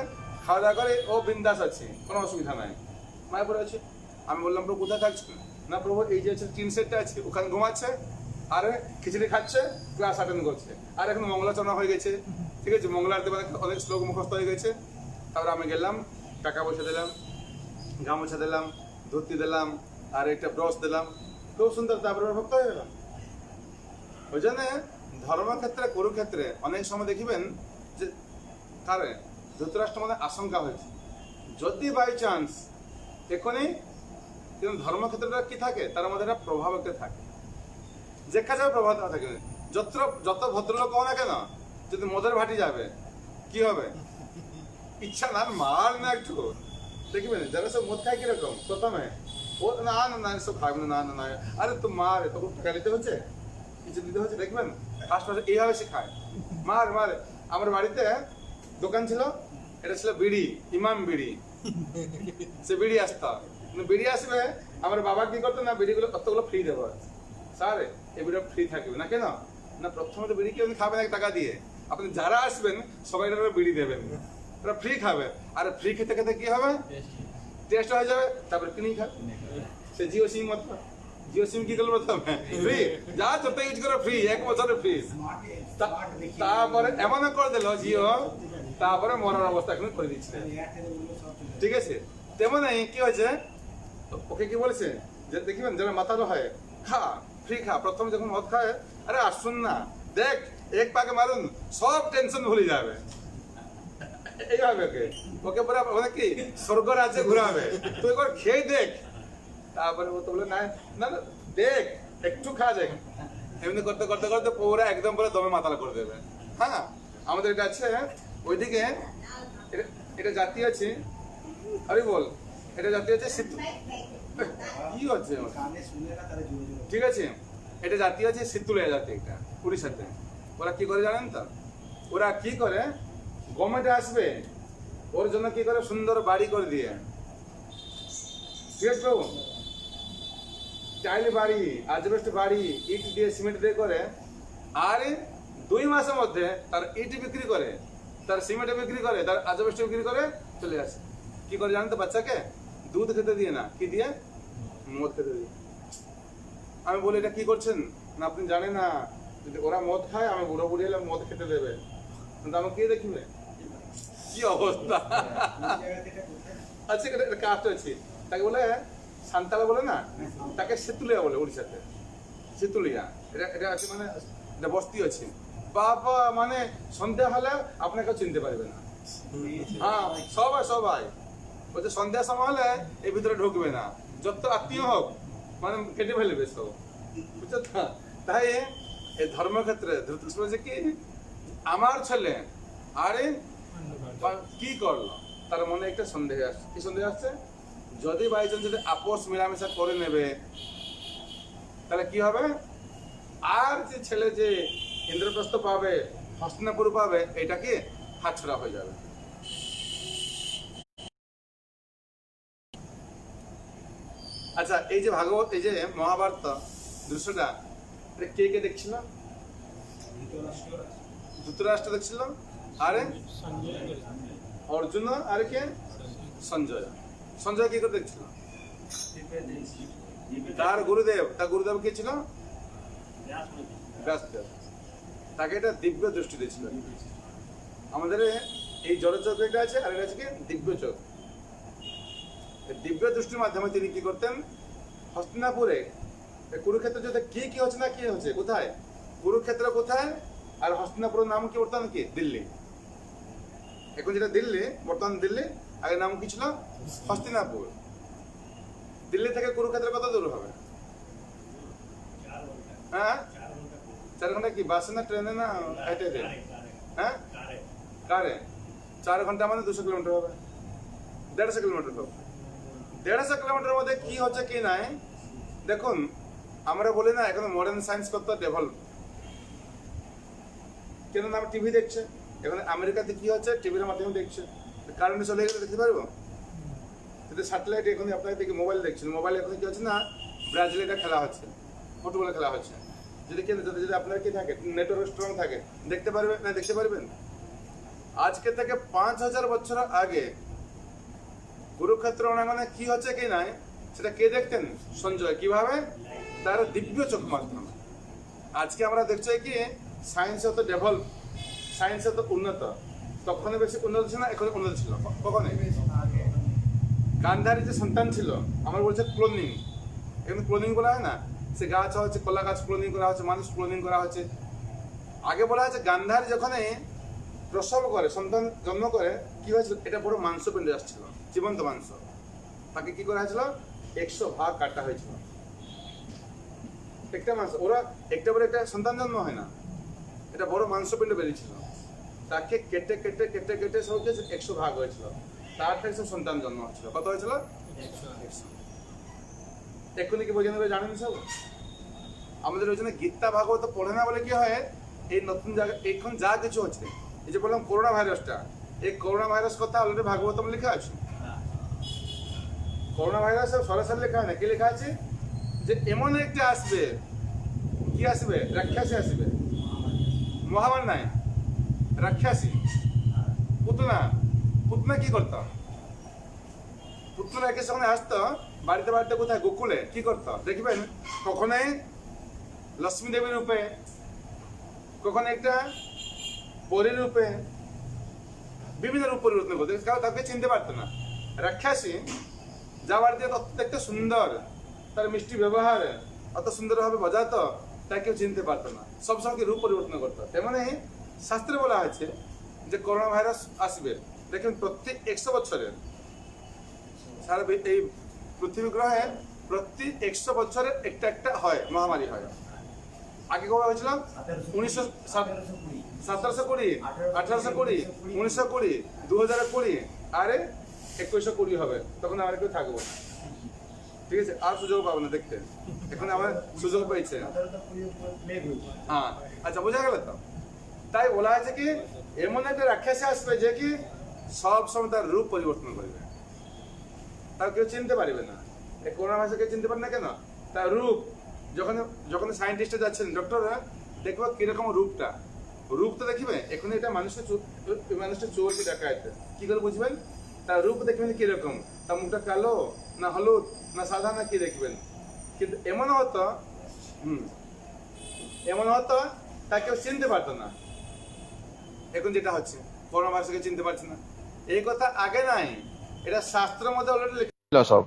খাওয়া দাওয়া করে ও বিন্দাস আছে, কোনো অসুবিধা নাই, মায়াপুরে আছে। আমি বললাম প্রভু কোথায় থাকছে, না প্রভু এই যে টিন সেটটা আছে ওখানে ঘুমাচ্ছে, আর খিচুড়ি খাচ্ছে, ক্লাস অ্যাটেন্ড করছে, আর এখন মঙ্গলাচরণা হয়ে গেছে, ঠিক আছে, মঙ্গল আরতি মানে অনেক শ্লোক মুখস্থ হয়ে গেছে। তারপরে আমি গেলাম, টাকা পয়সা দিলাম, গামোছা দিলাম, ধুতি দিলাম, আর একটা ব্রশ দিলাম, খুব সুন্দর, তারপরে ভক্ত হয়ে গেলাম। ওই জন্য ধর্মক্ষেত্রে কুরুক্ষেত্রে অনেক সময় দেখিবেন যে কারে ধৃতরাষ্ট্র মধ্যে আশঙ্কা হয়েছে, যদি বাই চান্স এখনই, কিন্তু ধর্মক্ষেত্রটা কি থাকে তার মধ্যে একটা প্রভাব একটা থাকে, যেখা যাবে প্রভাব থাকে, যত ভদ্রলোক হও না কেন, যদি মদের ভাটি যাবে কি হবে, ইচ্ছা না মার না একটু, দেখবেন যারা সব মদ খায় কিরকম প্রথমে, ও না না না সব খাবে না, না না আরে তো মার তখন টাকা দিতে হচ্ছে, কিছু দিতে হচ্ছে, দেখবেন ফার্স্ট ফার্স্ট এইভাবে সে খায়, মার মার। আমার বাড়িতে দোকান ছিল, এটা ছিল বিড়ি, ইমাম বিড়ি, সে বিড়ি আসতো, বিড়ি আসবে, আমার বাবা কি করতো না বিড়িগুলো কতগুলো ফ্রি দেবো, স্যার এই বিড়ি ফ্রি থাকবে না কেন, না প্রথমে তো বিড়ি কেউ খাবেন এক টাকা দিয়ে, আপনি যারা আসবেন সবাই বিড়ি দেবেন, ওরা ফ্রি খাবে, আর ফ্রি খেতে খেতে কি হবে, টেস্ট হয়ে যাবে, তারপরে কিনে খাবে। সে জিও সিম মত, জিও সিম কি করলো প্রথমে ফ্রি, যা যত ইউজ করো ফ্রি, 1 বছরের ফ্রি, তারপরে এমন করে দিল জিও, তারপরে মরার অবস্থা এখন করে দিচ্ছে, ঠিক আছে। তেমন কি হয়েছে, ওকে কি বলেছে যে দেখিবেন যারা মাথালো হয়, খা ফ্রি খা, প্রথমে যখন মদ খায়, আরে আসুন না দেখ এক পাকে মারুন সব টেনশন ভুলে যাবে, এইভাবে ওকে ওকে পরে মানে কি স্বর্গ রাজ্যে ঘুরাবে, তুই একবার খেয়ে দেখ, তারপরে ও তো বলে না না দেখ একটু খা দেখ, এমনি করতে করতে করতে পুরো একদম পুরো দমে মাতাল করে দেবে। হ্যাঁ, আমাদের এটা আছে ওইদিকে, এটা জাতি আছে, আরে বল এটা জাতি আছে কি হচ্ছে, ঠিক আছে, এটা জাতি আছে শীতুলিয়া জাতি, একটা উড়িষ্যাতে। ওরা কি করে জানেন তো, ওরা কি করে গভর্নমেন্টে আসবে, ওর জন্য কি করে সুন্দর বাড়ি করে দিয়ে, ঠিক আছে প্রভু, টাইল বাড়ি, আজবেস্ট বাড়ি, ইট দিয়ে সিমেন্ট দিয়ে করে, আর 2 মাসের মধ্যে তার ইট বিক্রি করে, তার সিমেন্ট বিক্রি করে, তার আজবেস্ট বিক্রি করে চলে আসে। কি করে জানেন তো, বাচ্চাকে দুধ খেতে দিয়ে না, কি দিয়ে, মদ খেতে দিয়ে। আমি বলি এটা কি করছেন না, আপনি জানেন না, যদি ওরা মদ খায়, আমি বুড়ো বুড়ি হলে মদ খেতে দেবে, কিন্তু আমাকে কে দেখবে, কি অবস্থা। আচ্ছা এটা কাস্ট আছে, তাকে বলে সান্তালা বলে না, তাকে শীতুলিয়া বলে উড়িষ্যাতে, শীতুলিয়া, এটা এটা আছে মানে এটা বস্তি আছে, বাবা মানে সন্ধ্যা হলে আপনাকে চিনতে পারবে না, হ্যাঁ সবাই সবাই বলছে সন্ধ্যার সময় হলে এই ভিতরে ঢুকবে না, যত আত্মীয় হোক মানে কেটে ফেলবে সব, বুঝছো তো। তাই এই ধর্মক্ষেত্রে ধৃতরাষ্ট্র যে কি আমার ছেলে আরে কি করলো, তার মনে একটা সন্দেহ আসছে, কি সন্দেহ আসছে, যদি বাইজন যদি আপোষ মেলামেশা করে নেবে তাহলে কি হবে, আর যে ছেলে যে ইন্দ্রপ্রস্থ পাবে, হস্তিনাপুর পাবে, এটা কি হাতছাড়া হয়ে যাবে। আচ্ছা এই যে ভাগবত, এই যে মহাভারত দৃশ্যটা, এটা কে কে দেখছিল, ধৃতরাষ্ট্র দেখছিল, আরে অর্জুন, আর কে সঞ্জয়, সঞ্জয় কি করে দেখছিল, তার গুরুদেব কি ছিল? ব্যাসদেব। তাকে এটা দিব্য দৃষ্টি দিয়েছিল। আমাদের এই জড়চোখ একটা আছে, আর এটা আছে কি দিব্য চোখ। দিব্য দৃষ্টির মাধ্যমে তিনি কি করতেন? হস্তিনাপুরে কুরুক্ষেত্র যুদ্ধে কি হচ্ছে না কি হচ্ছে, কোথায় কুরুক্ষেত্র কোথায়, আর হস্তিনাপুরের নাম কি বর্তমান কি দিল্লি। এখন যেটা দিল্লি, বর্তমান দিল্লি, আগে নাম কি ছিল? হস্তিনাপুর। দিল্লি থেকে কুরুক্ষেত্র কত দূর হবে? হ্যাঁ 4 ঘন্টা কি বাসে না ট্রেনে না হেঁটে? হ্যাঁ কারে 4 ঘন্টা মানে 200 কিলোমিটার হবে, 150 কিলোমিটার হবে। 150 কিলোমিটার মধ্যে কি হচ্ছে কি নাই দেখুন। আমরা বলি না এখন মডার্ন সায়েন্স কত ডেভেলপ, কেন না টিভি দেখছে। এখন আমেরিকাতে কি হচ্ছে টিভির মাধ্যমে দেখছে, কারেন্ট চলে গেলে দেখতে পারবো। কিন্তু স্যাটেলাইট এখন আপনাকে দেখি মোবাইল দেখছেন, মোবাইল এখন কি হচ্ছে না ব্রাজিলে এটা খেলা হচ্ছে, ফুটবলে খেলা হচ্ছে। যদি আপনার কি থাকে নেটওয়ার্ক স্ট্রং থাকে দেখতে পারবেন না, দেখতে পারবেন। আজকে থেকে 5000 বছর আগে কুরুক্ষেত্র অঙ্গনে কি হচ্ছে কি নাই সেটা কে দেখতেন? সঞ্জয়। কিভাবে? তার দিব্য চোখ মাধ্যমে। আজকে আমরা দেখছি কি সায়েন্স এত ডেভেলপ, সায়েন্স এত উন্নত। তখন বেশি উন্নত ছিল না, এখন উন্নত ছিল। কখন গান্ধারী যে সন্তান ছিল, আমরা বলছে ক্লোনিং। এখন ক্লোনিং বলা হয় না, সে গাছ হচ্ছে কলা গাছ ক্লোনিং করা হচ্ছে, মানুষ ক্লোনিং করা হচ্ছে। আগে বলা হয়েছে গান্ধারী যখন প্রসব করে, সন্তান জন্ম করে, কি হয়েছিল? এটা বড় মাংসপিণ্ড আসছিল, জীবন্ত মাংস। তাকে কি করা হয়েছিল? 100 ভাগ কাটা হয়েছিল একটা মাংস। ওরা একটা বড় একটা সন্তান জন্ম হয় না, এটা বড় মাংসপিণ্ড বেরিয়েছিল। তাকে কেটে কেটে কেটে কেটে সবকে 100 ভাগ হয়েছিল। তার থেকে সব সন্তান জন্ম হয়েছিল। কত হয়েছিল? 100। এক্ষুনি কি বোঝানো জানেন সব? আমাদের ওই জন্য গীতা ভাগবত পড়ে না বলে কি হয়, এই নতুন জায়গা এখন যা কিছু হচ্ছে, এই যে বললাম করোনা ভাইরাসটা, এই করোনা ভাইরাস কথা অলরেডি ভাগবতম লেখা আছে। করোনা ভাইরাস সরাসরি লেখা হয় না, কি লেখা আছে? যে এমন একটা আসবে, কি আসবে? রাক্ষসী আসবে। মহামারী নাই, রাক্ষসী। পুতনা কি করতো? পুতনা একে সঙ্গে আসতো বাড়িতে বাড়িতে, কোথায়? গোকুলে। কি করতো দেখবেন, কখনো লক্ষ্মী দেবীর রূপে, কখনো একটা পরীর রূপে, বিভিন্ন রূপ পরিবর্তন করতো, কারণ তাকে চিনতে পারতো না। রাক্ষসী যা বাড়িতে দেখতে সুন্দর, তার মিষ্টি ব্যবহার অত সুন্দরভাবে বোঝাতো, তাকে কেউ চিনতে পারতো না, সবসময় রূপ পরিবর্তন করতো। তেমনি শাস্ত্রে বলা হয়েছে যে করোনা ভাইরাস আসবে। দেখেন প্রত্যেক 100 বছরে সারা এই পৃথিবী গ্রহে প্রতি 100 বছরে একটা একটা হয়, মহামারী হয়। আগে কবে হয়েছিল? 1720, 1820, 1920, 2020, আরে 2120 হবে। তখন আর কেউ থাকবো না, ঠিক আছে? আর সুযোগ পাবো না দেখতে। এখন আমার সুযোগ পেয়েছে। হ্যাঁ, আচ্ছা, বোঝা গেল তো? তাই বলা হয়েছে কি এমন একটা রাক্ষসী আসবে যে কি সব সময় তার রূপ পরিবর্তন করবে, তার কেউ চিনতে পারবে না। এই করোনা ভাইরাস কেউ চিনতে পারে না কেন? তার রূপ। যখন সায়েন্টিস্টরা যাচ্ছেন, ডক্টররা দেখবো কিরকম রূপটা দেখবে। এখন এটা মানুষটা চোরকে দেখা যাচ্ছে, কি করে বুঝবেন? তার রূপ দেখবেন কিরকম, তার মুখটা কালো না হলুদ না সাদা না কি দেখবেন। কিন্তু এমন হতো তা কেউ চিনতে পারতো না। এখন যেটা হচ্ছে করোনা ভাইরাসকে চিনতে পারছে না, এই কথা আগে নাই, এটা শাস্ত্রের মধ্যে অলরেডি লেখা সব।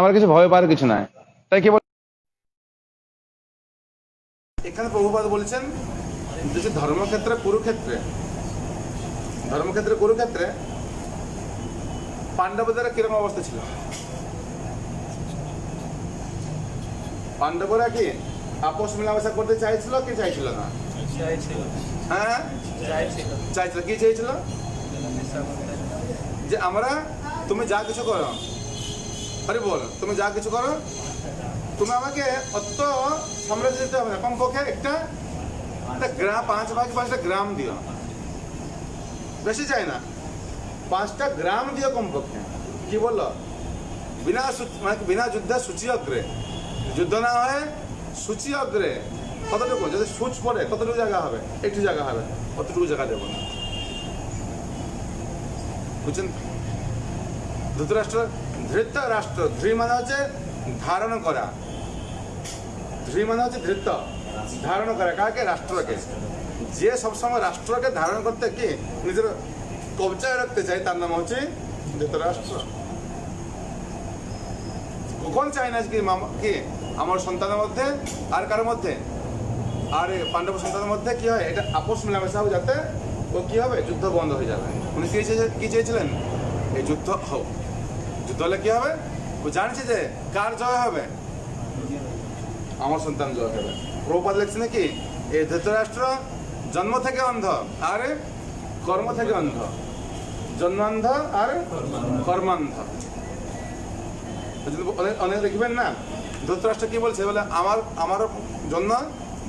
আমার কিছু ভয় পাওয়ার কিছু নাই। তাই কি এখানে প্রভুপাদ বলেছেন যে ধর্মক্ষেত্রে কুরুক্ষেত্রে পাণ্ডবদের কিরকম অবস্থা ছিল? পাণ্ডবরা কি আপোষ মেলামেশা করতে চাইছিল কি চাইছিল না? হ্যাঁ চাইছিল। কি চাইছিল? যে আমরা, তুমি যা কিছু করো, আরে বল, তুমি যা কিছু করো, তুমি আমাকে অত সাম্রাজ্য দিতে হবে না, কমপক্ষে একটা গ্রাম, 5টা গ্রাম দিও, বেশি চাই না, 5টা গ্রাম দিও কমপক্ষে। কি বললো? বিনা যুদ্ধে সূচি অগ্রে, যুদ্ধ না হয় সূচি অগ্রে। কতটুকু? যদি সূচ পড়ে কতটুকু জায়গা হবে? একটু জায়গা হবে, অতটুকু জায়গা দেবো না। বুঝছেন? ধৃতরাষ্ট্র, ধৃত রাষ্ট্র, ধৃ মানে হচ্ছে ধারণ করা। ধৃ মানে হচ্ছে ধৃত্ব, ধারণ করা কাকে? রাষ্ট্রকে। যে সবসময় রাষ্ট্রকে ধারণ করতে কি নিজের কবজায় রাখতে চায় তার নাম হচ্ছে ধৃতরাষ্ট্র। কখন চায় না কি আমার সন্তানের মধ্যে আর কার মধ্যে, আর পাণ্ডব সন্তানের মধ্যে কি হয়, এটা আপোষ মেলামেশা হবে, যাতে ও কি হবে, যুদ্ধ বন্ধ হয়ে যাবে। উনি কি চেয়েছিলেন? এই যুদ্ধ হোক। যুদ্ধ হলে কি হবে? ও জানছে যে কার জয় হবে, আমার সন্তান জয় হবে। প্রভুপাদ লিখছে নাকি এই ধৃতরাষ্ট্র জন্ম থেকে অন্ধ আর কর্ম থেকে অন্ধ, জন্মান্ধ আর কর্মান্ধ। অনেক দেখবেন না, ধৃতরাষ্ট্র কি বলছে, বলে আমার জন্য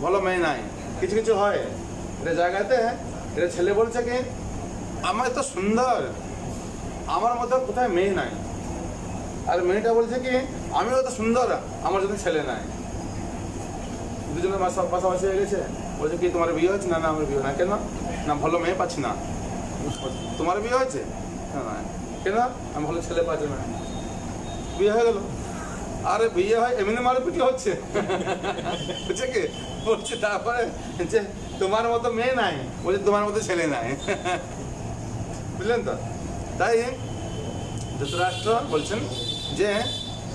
ভালো মেয়ে নাই। কিছু কিছু হয় এটা জায়গাতে, এটা ছেলে বলছে কি আমার এত সুন্দর, আমার মধ্যে কোথায় মেয়ে নাই। আর মেয়েটা বলছে কি আমিও এত সুন্দর, আমার জন্য ছেলে নাই। দুজনের পাশাপাশি হয়ে গেছে। বলছে কি তোমার বিয়ে হয়েছে? না না আমার বিয়ে না। কেন? না ভালো মেয়ে পাচ্ছি না। তোমার বিয়ে হয়েছে? না। কেন? আমি ভালো ছেলে পাচ্ছি না। বিয়ে হয়ে গেল। আরে বিয়ে হয় এমনি মারপিটি হচ্ছে, বুঝছে কি বলছে। তারপরে যে তোমার মতো মেয়ে নাই, বলছে তোমার মতো ছেলে নাই। বুঝলেন তো? তাই ধৃতরাষ্ট্র বলছেন যে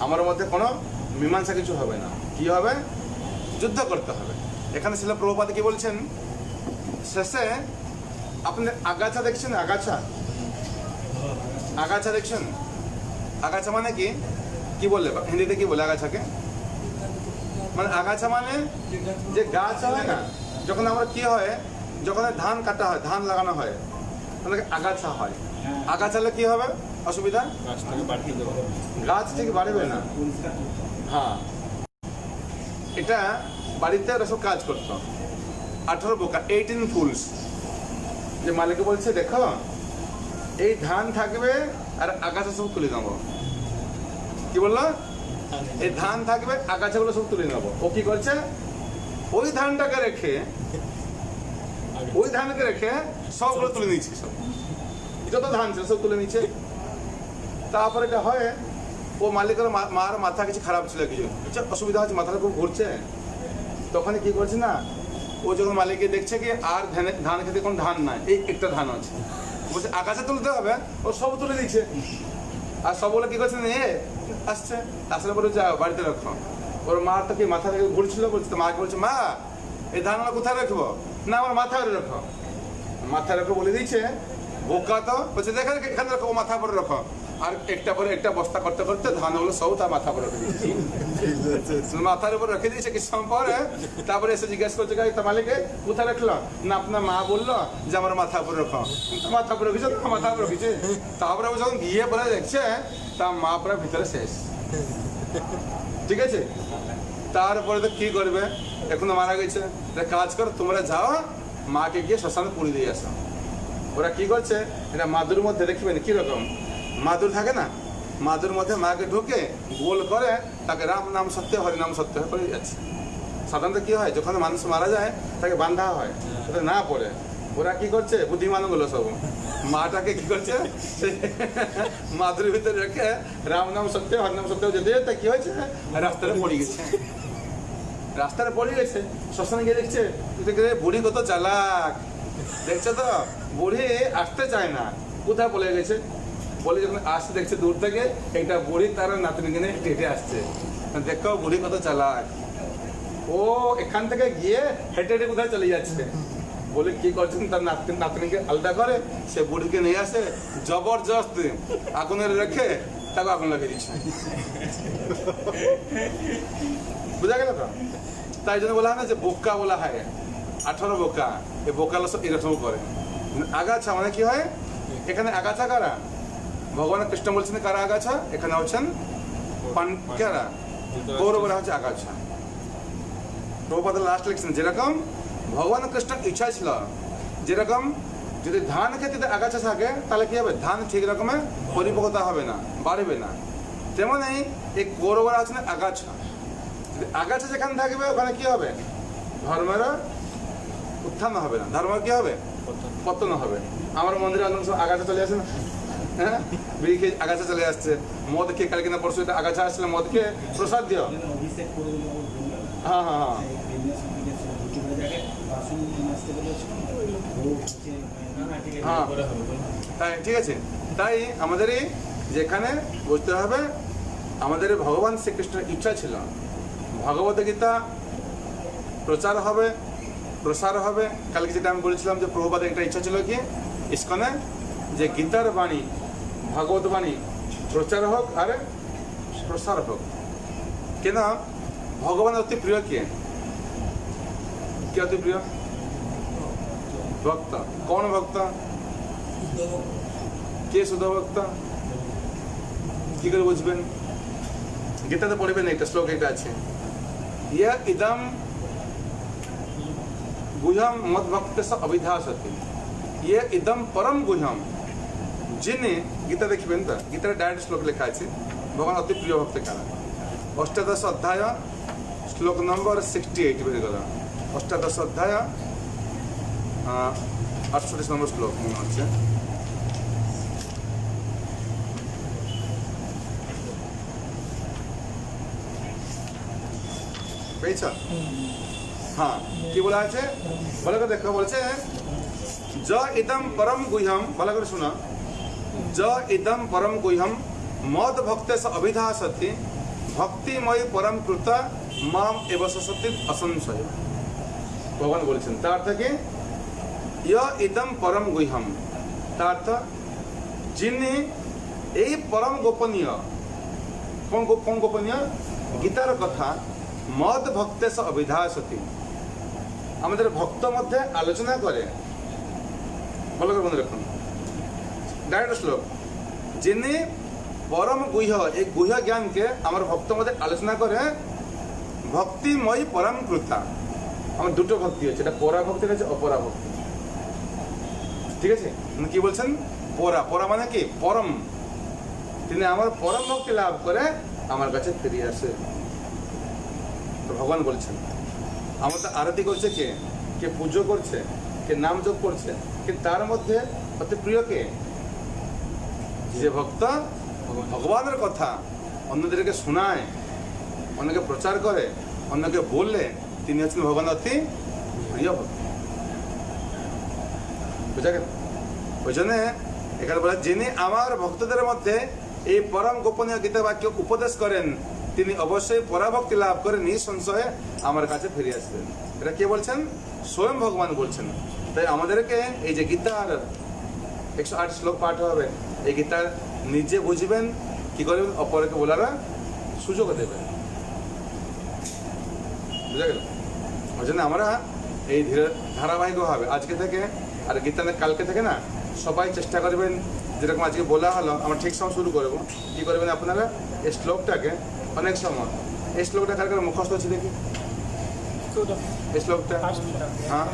আমার মধ্যে কোনো মীমাংসা কিছু হবে না। কি হবে? যুদ্ধ করতে হবে। এখানে শিলা প্রভুপাদ কি বলছেন, শেষে আপনি আগাছা দেখছেন, আগাছা আগাছা দেখছেন। আগাছা মানে কি বললে হিন্দিতে কি বলে আগাছাকে? মানে আগাছা মানে যে গাছ হয় না, যখন আমরা কি হয়, যখন ধান কাটা হয়, ধান লাগানো হয়, তাহলে আগাছা হয়। আগাছা হলে কি হবে অসুবিধা? গাছ ঠিক বাড়বে না। হ্যাঁ, এটা বাড়িতে ওরা সব কাজ করতো। 18 বোকা 18 ফুলস, যে মালিকে বলছে দেখো এই ধান থাকবে আর আগাছা সব তুলে নেবো। কি বললো? এই ধান থাকবে, আগাছাগুলো সব তুলে নেবো। ও কি করছে? ওই ধানটাকে রেখে, ওই ধানকে রেখে সবগুলো তুলে নিচ্ছে। সব যত ধান ছিল সব তুলে নিচ্ছে। তারপরে এটা হয়, ও মালিকের মার মাথা কিছু খারাপ ছিল, কিছু অসুবিধা হচ্ছে, মাথাটা খুব ঘুরছে। তখন কি করছে না, ও যখন মালিককে দেখছে কি আর ধান খেতে কোনো ধান নাই, এই একটা ধান আছে, বলছে আকাশে তুলতে হবে, ও সব তুলে দিচ্ছে। আর সবগুলো কি করছে, নিয়ে আসছে, আসার পরে যাও বাড়িতে রাখো। ওর মার তো কি মাথা থেকে ঘুরছিল, বলছে তো মাকে বলছে মা এই ধানগুলো কোথায় রাখবো? না আমার মাথায় রাখো। মাথায় রাখো বলে দিচ্ছে। বোকা তো বলছে দেখে এখানে রাখো, মাথা পরে রাখো। আর একটা পরে একটা বস্তা করতে করতে ধানগুলো সব তার মাথা পরে রেখে দিয়েছে। মাথার উপর রেখে দিয়েছে। কিছু সময় পরে তারপরে এসে জিজ্ঞাসা করছে তার মালিকে কোথায় রাখলো? না আপনার মা বললো যে আমার মাথা উপরে রাখো। মাথা উপরে রেখেছে, মাথা উপরে রেখেছে। তারপরে ও যখন গিয়ে পরে দেখছে তার মা পরে ভিতরে শেষ। ঠিক আছে, তারপরে তো কি করবে, এখনো মারা গেছে। কাজ করো, তোমরা যাও মাকে গিয়ে শ্মশানে পুড়ি দিয়ে আসো। ওরা কি করছে, এটা মাদুর মধ্যে দেখবেন কিরকম মাদুর থাকে না, মাদুর মধ্যে মাকে ঢুকে গোল করে তাকে রাম নাম সত্য হরি নাম সত্য করে যাচ্ছে। সাধারণত কি হয়, যখন মানুষ মারা যায় তাকে বান্ধা হয়, সেটা না পড়ে। ওরা কি করছে, বুদ্ধিমানগুলো সব মাটাকে কি করছে, মাদুরের ভিতরে রেখে রাম নাম সত্য হরি নাম সত্য যেতে যেতে কি হয়েছে, রাস্তাটা পড়ে গেছে। রাস্তাটা পড়ে গেছে, শ্মশানে গিয়ে দেখছে বুড়ি কত চালাক। দেখছে তো বুড়ি আসতে চায় না, কোথায় পড়ে গেছে। বলে যখন আসতে দেখছে দূর থেকে একটা বুড়ি তার নাতনিকে নিয়ে হেঁটে আসছে। দেখো বুড়ি কত চালাক, ও এখান থেকে গিয়ে হেঁটে হেঁটে কোথায় চলে যাচ্ছে। বলে কি করছেন, তার নাতনিকে আলাদা করে সে বুড়িকে নিয়ে আসে, জবরদস্ত আগুনে রেখে তাকে আগুন লাগিয়ে দিচ্ছে। বুঝা গেল তো? তাই জন্য বলা হয় না যে বোকা বলা হয়, 18 বোকা। এই বোকাগুলো সব এরকম করে। আগাছা মানে কি হয়, এখানে আগাছা কারা? ভগবান কৃষ্ণ বলছেন কারা আগাছা, এখানে হচ্ছেন কারা? কৌরবরা হচ্ছে আগাছা। প্রভুপাদ লাস্ট লিখছেন যেরকম ভগবান কৃষ্ণ ইচ্ছা ছিল, যেরকম যদি ধান খেতে আগাছা থাকে তাহলে কি হবে, ধান ঠিক রকমের পরিপক্কতা হবে না, বাড়বে না। তেমনই এই কৌরবরা হচ্ছেন আগাছা। আগাছা যেখানে থাকবে ওখানে কি হবে, ধর্মের উত্থান হবে না, ধর্ম কি হবে, পতন হবে। আমার মন্দিরে অন্য সব আগাছা চলে আসে না, হ্যাঁ বিড়ি খেয়ে আগাছা চলে আসছে, মদ খেয়ে কালকে না পরশু এটা আগাছা আসছিল, মদ খেয়ে প্রসাদ দিও। অভিষেক করে দিল হ্যাঁ হ্যাঁ হ্যাঁ হ্যাঁ তাই ঠিক আছে। তাই আমাদের যেখানে বুঝতে হবে আমাদের ভগবান শ্রীকৃষ্ণের ইচ্ছা ছিল ভগবত গীতা প্রচার হবে, প্রসার হবে। কালকে যেটা আমি বলেছিলাম যে প্রভুপাদের একটা ইচ্ছা ছিল কি ইস্কনে যে গীতার বাণী ভাগবত বাণী প্রচার হোক আর প্রসার হোক। কেন ভগবান অতি প্রিয় কে কে অতি প্রিয়? ভক্ত। কোন ভক্ত? কে শুদ্ধ ভক্ত? কি করে বুঝবেন? গীতাতে পড়বেন একটা শ্লোক এটা আছে, ইয়া ইদম গুহ্যম মদ ভক্ত অভিধাসতি, ইয়ে ইদম পরম গুহ্যম। যিনি গীতা দেখবেন তো গীতার ডাইরেক্ট শ্লোক লেখা আছে ভগবান অতি প্রিয় ভক্ত কারা। অষ্টাদশ অধ্যায় শ্লোক নম্বর 68 বেরিয়ে অষ্টাদশ অধ্যায় 48 নম্বর শ্লোক মনে হচ্ছে। পেয়েছ? হ্যাঁ কি বলা আছে ভালো করে দেখো, বলছে য ইদম পরম গুহ্যম, ভালো করে শোনা, য ইদম পরম গুহ্যম মদ ভক্তে অভিধাসতি ভক্তিময়ী পরম কৃত মাম এব সতি অসংশয়। ভগবান বলেছেন তার থেকে ইয় ইদম পরম গুহ্যম, তার অর্থ যিনি এই পরম গোপনীয়, কোন গোপনীয়? গীতার কথা মদ ভক্তে অভিধাসতি আমাদের ভক্ত মধ্যে আলোচনা করে। ভালো করে মনে রাখুন ডাইরেক্ট শ্লোক, যিনি পরম গুহ্য এই গুহ্য জ্ঞানকে আমার ভক্ত মধ্যে আলোচনা করে ভক্তিময়ী পরম কৃতা। আমার দুটো ভক্তি হচ্ছে, এটা পরা ভক্তি হচ্ছে অপরা ভক্তি। ঠিক আছে কি বলছেন? পরা, পরা মানে কি? পরম। তিনি আমার পরম ভক্তি লাভ করে আমার কাছে ফিরে আসে। তো ভগবান বলছেন আমাদের আরতি করছে কে? কে পুজো করছে, কে নাম জপ করছে, কিন্তু তার মধ্যে অতি প্রিয় কে? যে ভক্ত ভগবানের কথা অন্যদেরকে শোনায়, অন্যকে প্রচার করে, অন্যকে বললে তিনি হচ্ছেন ভগবান অতি প্রিয় ভক্ত। বুঝা গেল? ওই জন্য এখানে বলে যিনি আমার ভক্তদের মধ্যে এই পরম গোপনীয় গীতা বাক্য উপদেশ করেন তিনি অবশ্যই পরাভক্তি লাভ করে নিঃসংশয়ে আমার কাছে ফিরে আসবেন। এটা কে বলছেন? স্বয়ং ভগবান বলছেন। তাই আমাদেরকে এই যে গীতার 108 শ্লোক পাঠ হবে, এই গীতার নিজে বুঝবেন, কি করবেন? অপরকে বলার সুযোগ দেবেন। বুঝা গেল? ওই জন্য আমরা এই ধীরে ধারাবাহিকভাবে আজকে থেকে আর গীতা কালকে থেকে না সবাই চেষ্টা করবেন যেরকম আজকে বলা হলো আমরা ঠিক সময় শুরু করবো। কী করবেন আপনারা? এই শ্লোকটাকে অনেক সময় এই শ্লোকটা কার কার মুখস্থ হচ্ছে দেখি, এই শ্লোকটা হ্যাঁ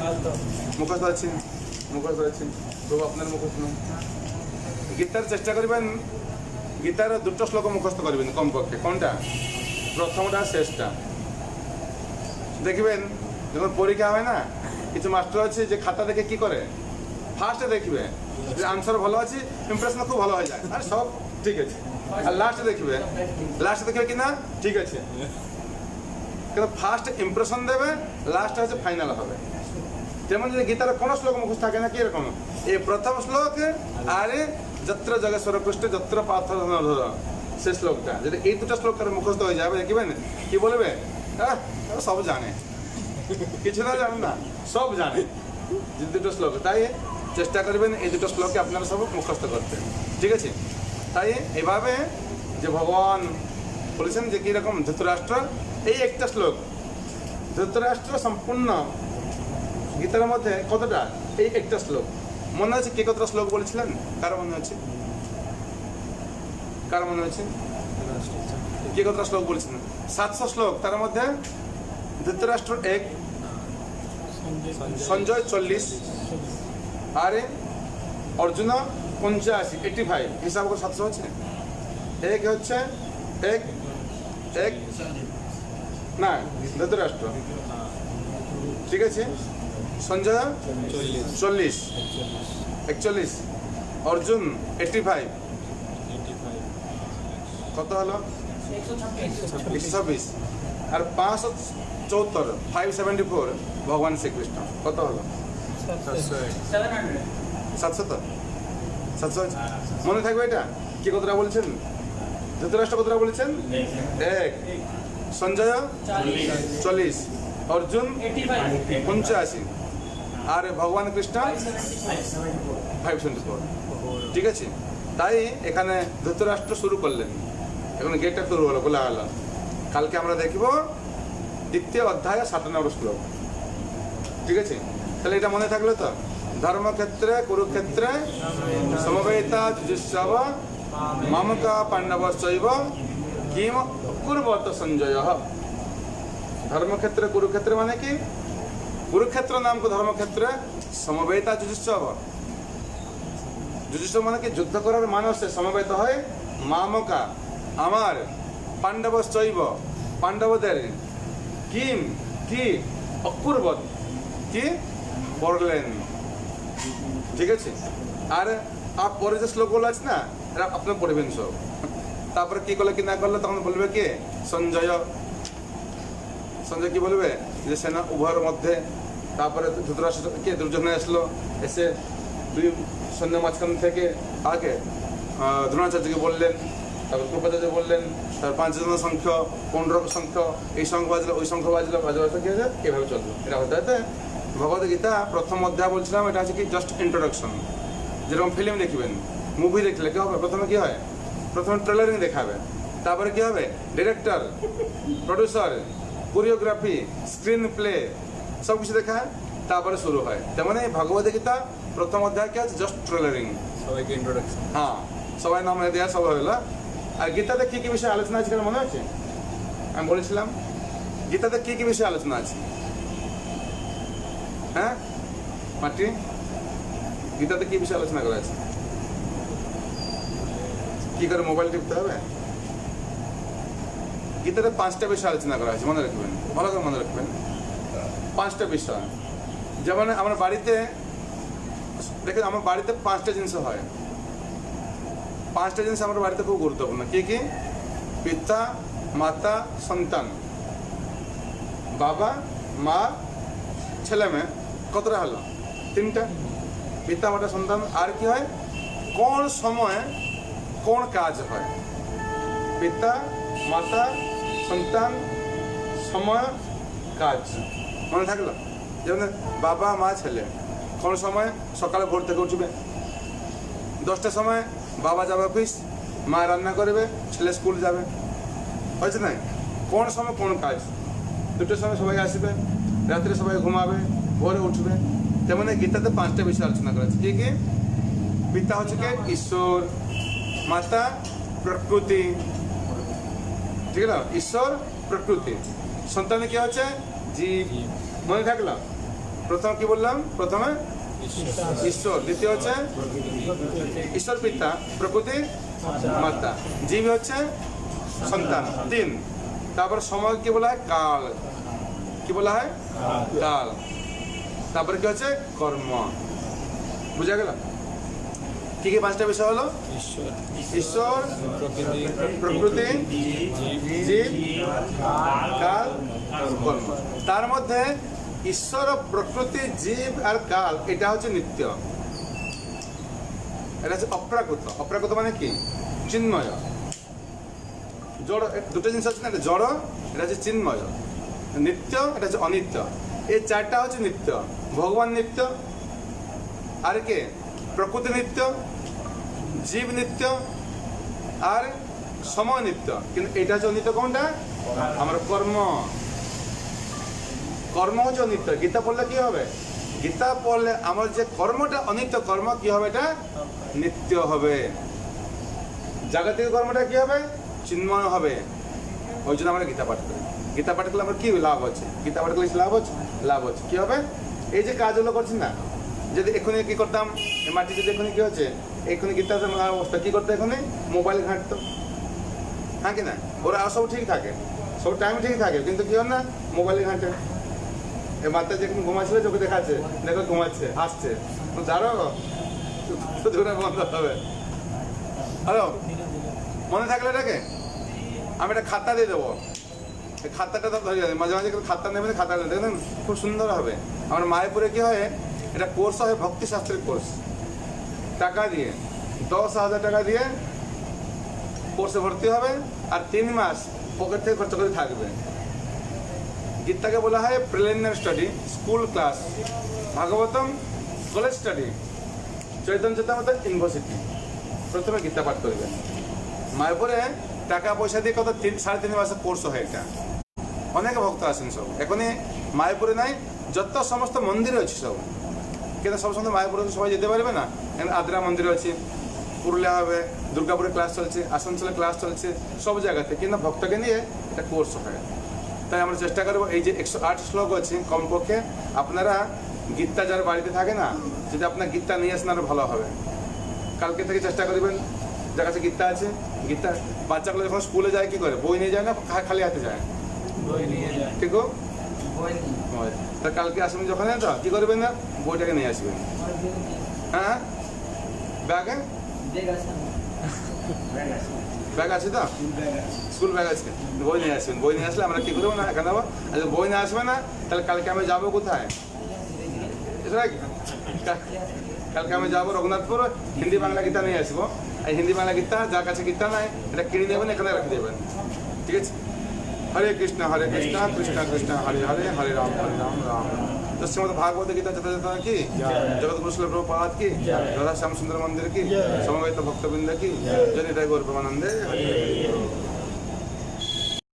মুখস্থ আছে, মুখস্থ আছে তো আপনার মুখস্থ নেই। গীতার চেষ্টা করবেন গীতার দুটো শ্লোক মুখস্থ করবেন কমপক্ষে। কোনটা? প্রথমটা শেষটা। দেখবেন যখন পরীক্ষা হয় না কিছু মাস্টার আছে যে খাতা দেখে কি করে ফার্স্টে দেখবে যে আনসার ভালো আছে, ইমপ্রেশন খুব ভালো হয়ে যায় আর সব ঠিক আছে, আর লাস্টে দেখবে কি না ঠিক আছে, কিন্তু ফার্স্ট ইমপ্রেশন দেবে, লাস্টে হচ্ছে ফাইনাল হবে। যেমন যদি গীতার কোনো শ্লোক মুখস্থ থাকে না কি এরকম এই প্রথম শ্লোক আর যত্র জগেশ্বর কৃষ্ণ যত্র পার্থ ধর সে শ্লোকটা যদি এই দুটো শ্লোক তার মুখস্থ হয়ে যাবে দেখবেন কি বলবে সব জানে, কিছু না জানে না সব জানে যে দুটো শ্লোক। তাই চেষ্টা করবেন এই দুটো শ্লোকে আপনারা সব মুখস্থ করতে। ঠিক আছে? তাই এভাবে যে ভগবান বলেছেন যে কীরকম ধৃতরাষ্ট্র এই একটা শ্লোক, ধৃতরাষ্ট্র সম্পূর্ণ গীতার মধ্যে কতটা? এই একটা শ্লোক। মনে আছে কে কতটা শ্লোক বলেছিলেন? কার মনে আছে? কার মনে আছে কে কতটা শ্লোক বলেছিলেন? 700 শ্লোক, তার মধ্যে ধৃতরাষ্ট্র 1, সঞ্জয় 40, আরে অর্জুন 85, 85 হিসাব করে 700 হচ্ছে। এক হচ্ছে এক না ধৃতরাষ্ট্র, ঠিক আছে, সঞ্জয় 40, 41, অর্জুন 85, কত হলো 126 আর 574 574 ভগবান শ্রীকৃষ্ণ কত হলো 700 তো 700 মনে থাকবে এটা কি কতটা বলছেন ধৃতরাষ্ট্র কতটা বলেছেন এক সঞ্জয় 40 অর্জুন 85 আর ভগবান কৃষ্ণ 574 ঠিক আছে তাই এখানে ধৃতরাষ্ট্র শুরু করলেন এখন গেটটা শুরু হলো খোলা হলো কালকে আমরা দেখব দ্বিতীয় অধ্যায় 7 নম্বর শ্লোক ঠিক আছে তাহলে এটা মনে থাকলো তো ধর্মক্ষেত্রে কুরুক্ষেত্রে সমবেতা যুজুৎসব মামকা পাণ্ডবশ্চৈব কিম কুর্বত সঞ্জয় ধর্মক্ষেত্রে কুরুক্ষেত্রে মানে কি কুরুক্ষেত্র নাম কো ধর্মক্ষেত্রে সমবেতা যুজুৎসব যুজুৎসব মানে কি যুদ্ধ করার মানুষে সমবেত হয় মামকা আমার পাণ্ডবশ্চৈব পাণ্ডবদের কিম কি অকুর্বত কি পড়লেন ঠিক আছে আর পরে যে শ্লোকগুলো আছে না এটা আপনার পড়বেন সব তারপরে কি করলে কি না করলে তখন বলবে কি সঞ্জয় সঞ্জয় কি বলবে যে সেনা উভয়ের মধ্যে তারপরে ধৃতরাষ্ট্র কে দুর্যোধন আসলো এসে দুই সৈন্য মাঝখান থেকে আগে দ্রোণাচার্যকে বললেন তারপর কৃপাচার্য বললেন তারপর 5 জন সংখ্য 15 সংখ্য এই সংখ্য বাজলো ওই সংখ্য বাজলো বাজে কি হয়েছে এভাবে চললো এটা হতে হতে ভগবদ্গীতা প্রথম অধ্যায় বলছিলাম এটা হচ্ছে কি জাস্ট ইন্ট্রোডাকশন যেরকম ফিল্ম দেখবেন মুভি দেখলে কি হবে প্রথমে কি হয় প্রথমে ট্রেলারিং দেখাবে তারপরে কি হবে director producer choreography screen play সব কিছু দেখায় তারপরে শুরু হয় তেমন এই ভগবদ্গীতা প্রথম অধ্যায় কি আছে জাস্ট ট্রেলারিং সবাইকে ইন্ট্রোডাকশন হ্যাঁ সবাই নাম দেওয়া সব হলো আর গীতাতে কি কি বিষয়ে আলোচনা আছে মনে আছে আমি বলেছিলাম গীতাতে কি কি বিষয়ে আলোচনা আছে হ্যাঁ মাটি গীতাতে কি বিষয়ে আলোচনা করা আছে কি করে মোবাইল টিপতে হবে গীতাতে 5টা বিষয় আলোচনা করা আছে মনে রাখবেন ভালো করে মনে রাখবেন 5টা বিষয় যেমন আমার বাড়িতে দেখেন আমার বাড়িতে 5টা জিনিস হয় 5টা জিনিস আমার বাড়িতে খুব গুরুত্বপূর্ণ কি কি পিতা মাতা সন্তান বাবা মা ছেলে মেয়ে কতটা হলো 3টা পিতা মাতা সন্তান আর কি হয় কোন সময় কোন কাজ হয় পিতা মাতা সন্তান সময় কাজ মনে থাকলো যেমন বাবা মা ছেলে কোন সময় সকালে ভোর থেকে উঠবে 10টার সময় বাবা যাবে অফিস মা রান্না করবে ছেলে স্কুল যাবে হয়েছে না কোন সময় কোন কাজ 2টার সময় সবাই আসবে রাত্রে সবাই ঘুমাবে ভোরে উঠবে তেমন গীতাতে 5টা বিষয় আলোচনা করা আছে কি কি পিতা হচ্ছে কি ঈশ্বর মাতা প্রকৃতি ঠিক আছে ঈশ্বর প্রকৃতি সন্তান কি হচ্ছে জীব মনে থাকলো প্রথম কি বললাম প্রথমে ঈশ্বর দ্বিতীয় হচ্ছে ঈশ্বর পিতা প্রকৃতি মাতা জীব হচ্ছে সন্তান 3 তারপর সময় কি বলা হয় কাল কি বলা হয় কাল তারপরে কি হচ্ছে কর্ম বুঝা গেল কি কি 5টা বিষয় হলো ঈশ্বর প্রকৃতি জীব কাল কর্ম তার মধ্যে ঈশ্বর প্রকৃতি জীব আর কাল এটা হচ্ছে নিত্য এটা হচ্ছে অপ্রাকৃত মানে কি চিন্ময় জড় 2টা জিনিস আছে না এটা জড় এটা হচ্ছে চিন্ময় নিত্য এটা হচ্ছে অনিত্য এই 4টা হচ্ছে নিত্য ভগবান নিত্য আর কে প্রকৃতি নিত্য জীব নিত্য আর সময় নিত্য কিন্তু এটা হচ্ছে অনিত্য কোনটা আমার কর্ম হচ্ছে অনিত্য গীতা পড়লে কি হবে গীতা পড়লে আমার যে কর্মটা অনিত্য কর্ম কি হবে এটা নিত্য হবে জাগতিক কর্মটা কি হবে চিন্ময় হবে ওই জন্য আমরা গীতা পাঠ করি গীতা পাঠ করলে আমার কি লাভ আছে গীতা পাঠ করলে লাভ হচ্ছে কি হবে এই যে কাজগুলো করছি না যদি এখনই কি করতাম এই মাটি যদি এখনই কি হচ্ছে এখনই গীতা অবস্থা কি করতো এখনই মোবাইল ঘাঁটতো হ্যাঁ কি না ওরা সব ঠিক থাকে সব টাইম ঠিক থাকে কিন্তু কি হয় না মোবাইলে ঘাঁটে এই মাত্রা যখন ঘুমাচ্ছিল চোখে দেখাচ্ছে দেখো ঘুমাচ্ছে হাসছে জানো বন্ধ হবে হ্যালো মনে থাকলে এটাকে আমি একটা খাতা দিয়ে দেবো, এই খাতাটা তো ধরে যাবে, মাঝে মাঝে করে খাতা নেবেন, খাতা দেখবেন খুব সুন্দর হবে। আমার মায়াপুরে কি হয়, এটা কোর্স হয় ভক্তিশাস্ত্রের কোর্স, টাকা দিয়ে 10,000 টাকা দিয়ে কোর্সে ভর্তি হবে, আর 3 মাস পকেট থেকে খরচা করে থাকবে। গীতাকে বলা হয় preliminary study, school class, Bhagavatam college study, Chaitanya চেতামৃত ইউনিভার্সিটি। প্রথমে গীতা পাঠ করবেন। মায়াপুরে টাকা পয়সা দিয়ে কত 3.5 মাসের কোর্স হয় এটা। অনেক ভক্ত আসেন সব। এখন মায়াপুরে নাই, যত সমস্ত মন্দিরে আছে সব, কিন্তু সব সময় মায়াপুরে সবাই যেতে পারবে না। এখানে আদ্রা মন্দিরে আছে, পুরুলিয়া হবে, দুর্গাপুরে ক্লাস চলছে, আসানসোলে ক্লাস চলছে, সব জায়গাতে কিন্তু ভক্তকে নিয়ে এটা কোর্স হয়। তাই আমরা চেষ্টা করবো এই যে 108 শ্লোক আছে, কমপক্ষে আপনারা গীতা যার বাড়িতে থাকে না, যদি আপনার গীতা নিয়ে আসেন আরও ভালো হবে। কালকে থেকে চেষ্টা করবেন, যার কাছে গীতা আছে, গীতা বাচ্চাগুলো যখন স্কুলে যায় কি করে, বই নিয়ে যায় না খালি হাতে যায়? বই নিয়ে যায়। ঠিক গো? তা কালকে আসবেন যখন তো কি করবেন না, বইটাকে নিয়ে আসবেন। হ্যাঁ ব্যাগে ব্যাগ আছে তো, স্কুল ব্যাগ আছে, বই নিয়ে আসবেন। বই নিয়ে আসলে আমরা কি করবো না এখানে দেবো। আর যদি বই নিয়ে আসবে না, তাহলে কালকে আমি যাবো কোথায়? কালকে আমি যাবো রঘুনাথপুর, হিন্দি বাংলা গীতা নিয়ে আসবো। আর হিন্দি বাংলা গীতা যার কাছে গীতা নাই, এটা কিনে দেবেন, এখানে রেখে দেবেন। ঠিক আছে? হরে কৃষ্ণ কৃষ্ণ কৃষ্ণ হরে হরে, হরে রাম রাম রাম। तो श्रीमद् भागवत गीता चतुर्थ की, जगत गुरु श्रील प्रभुपाद की, राधा श्याम सुंदर मंदिर की, समवेत भक्तवृंद की, जय निताई गौर प्रेमानंदे।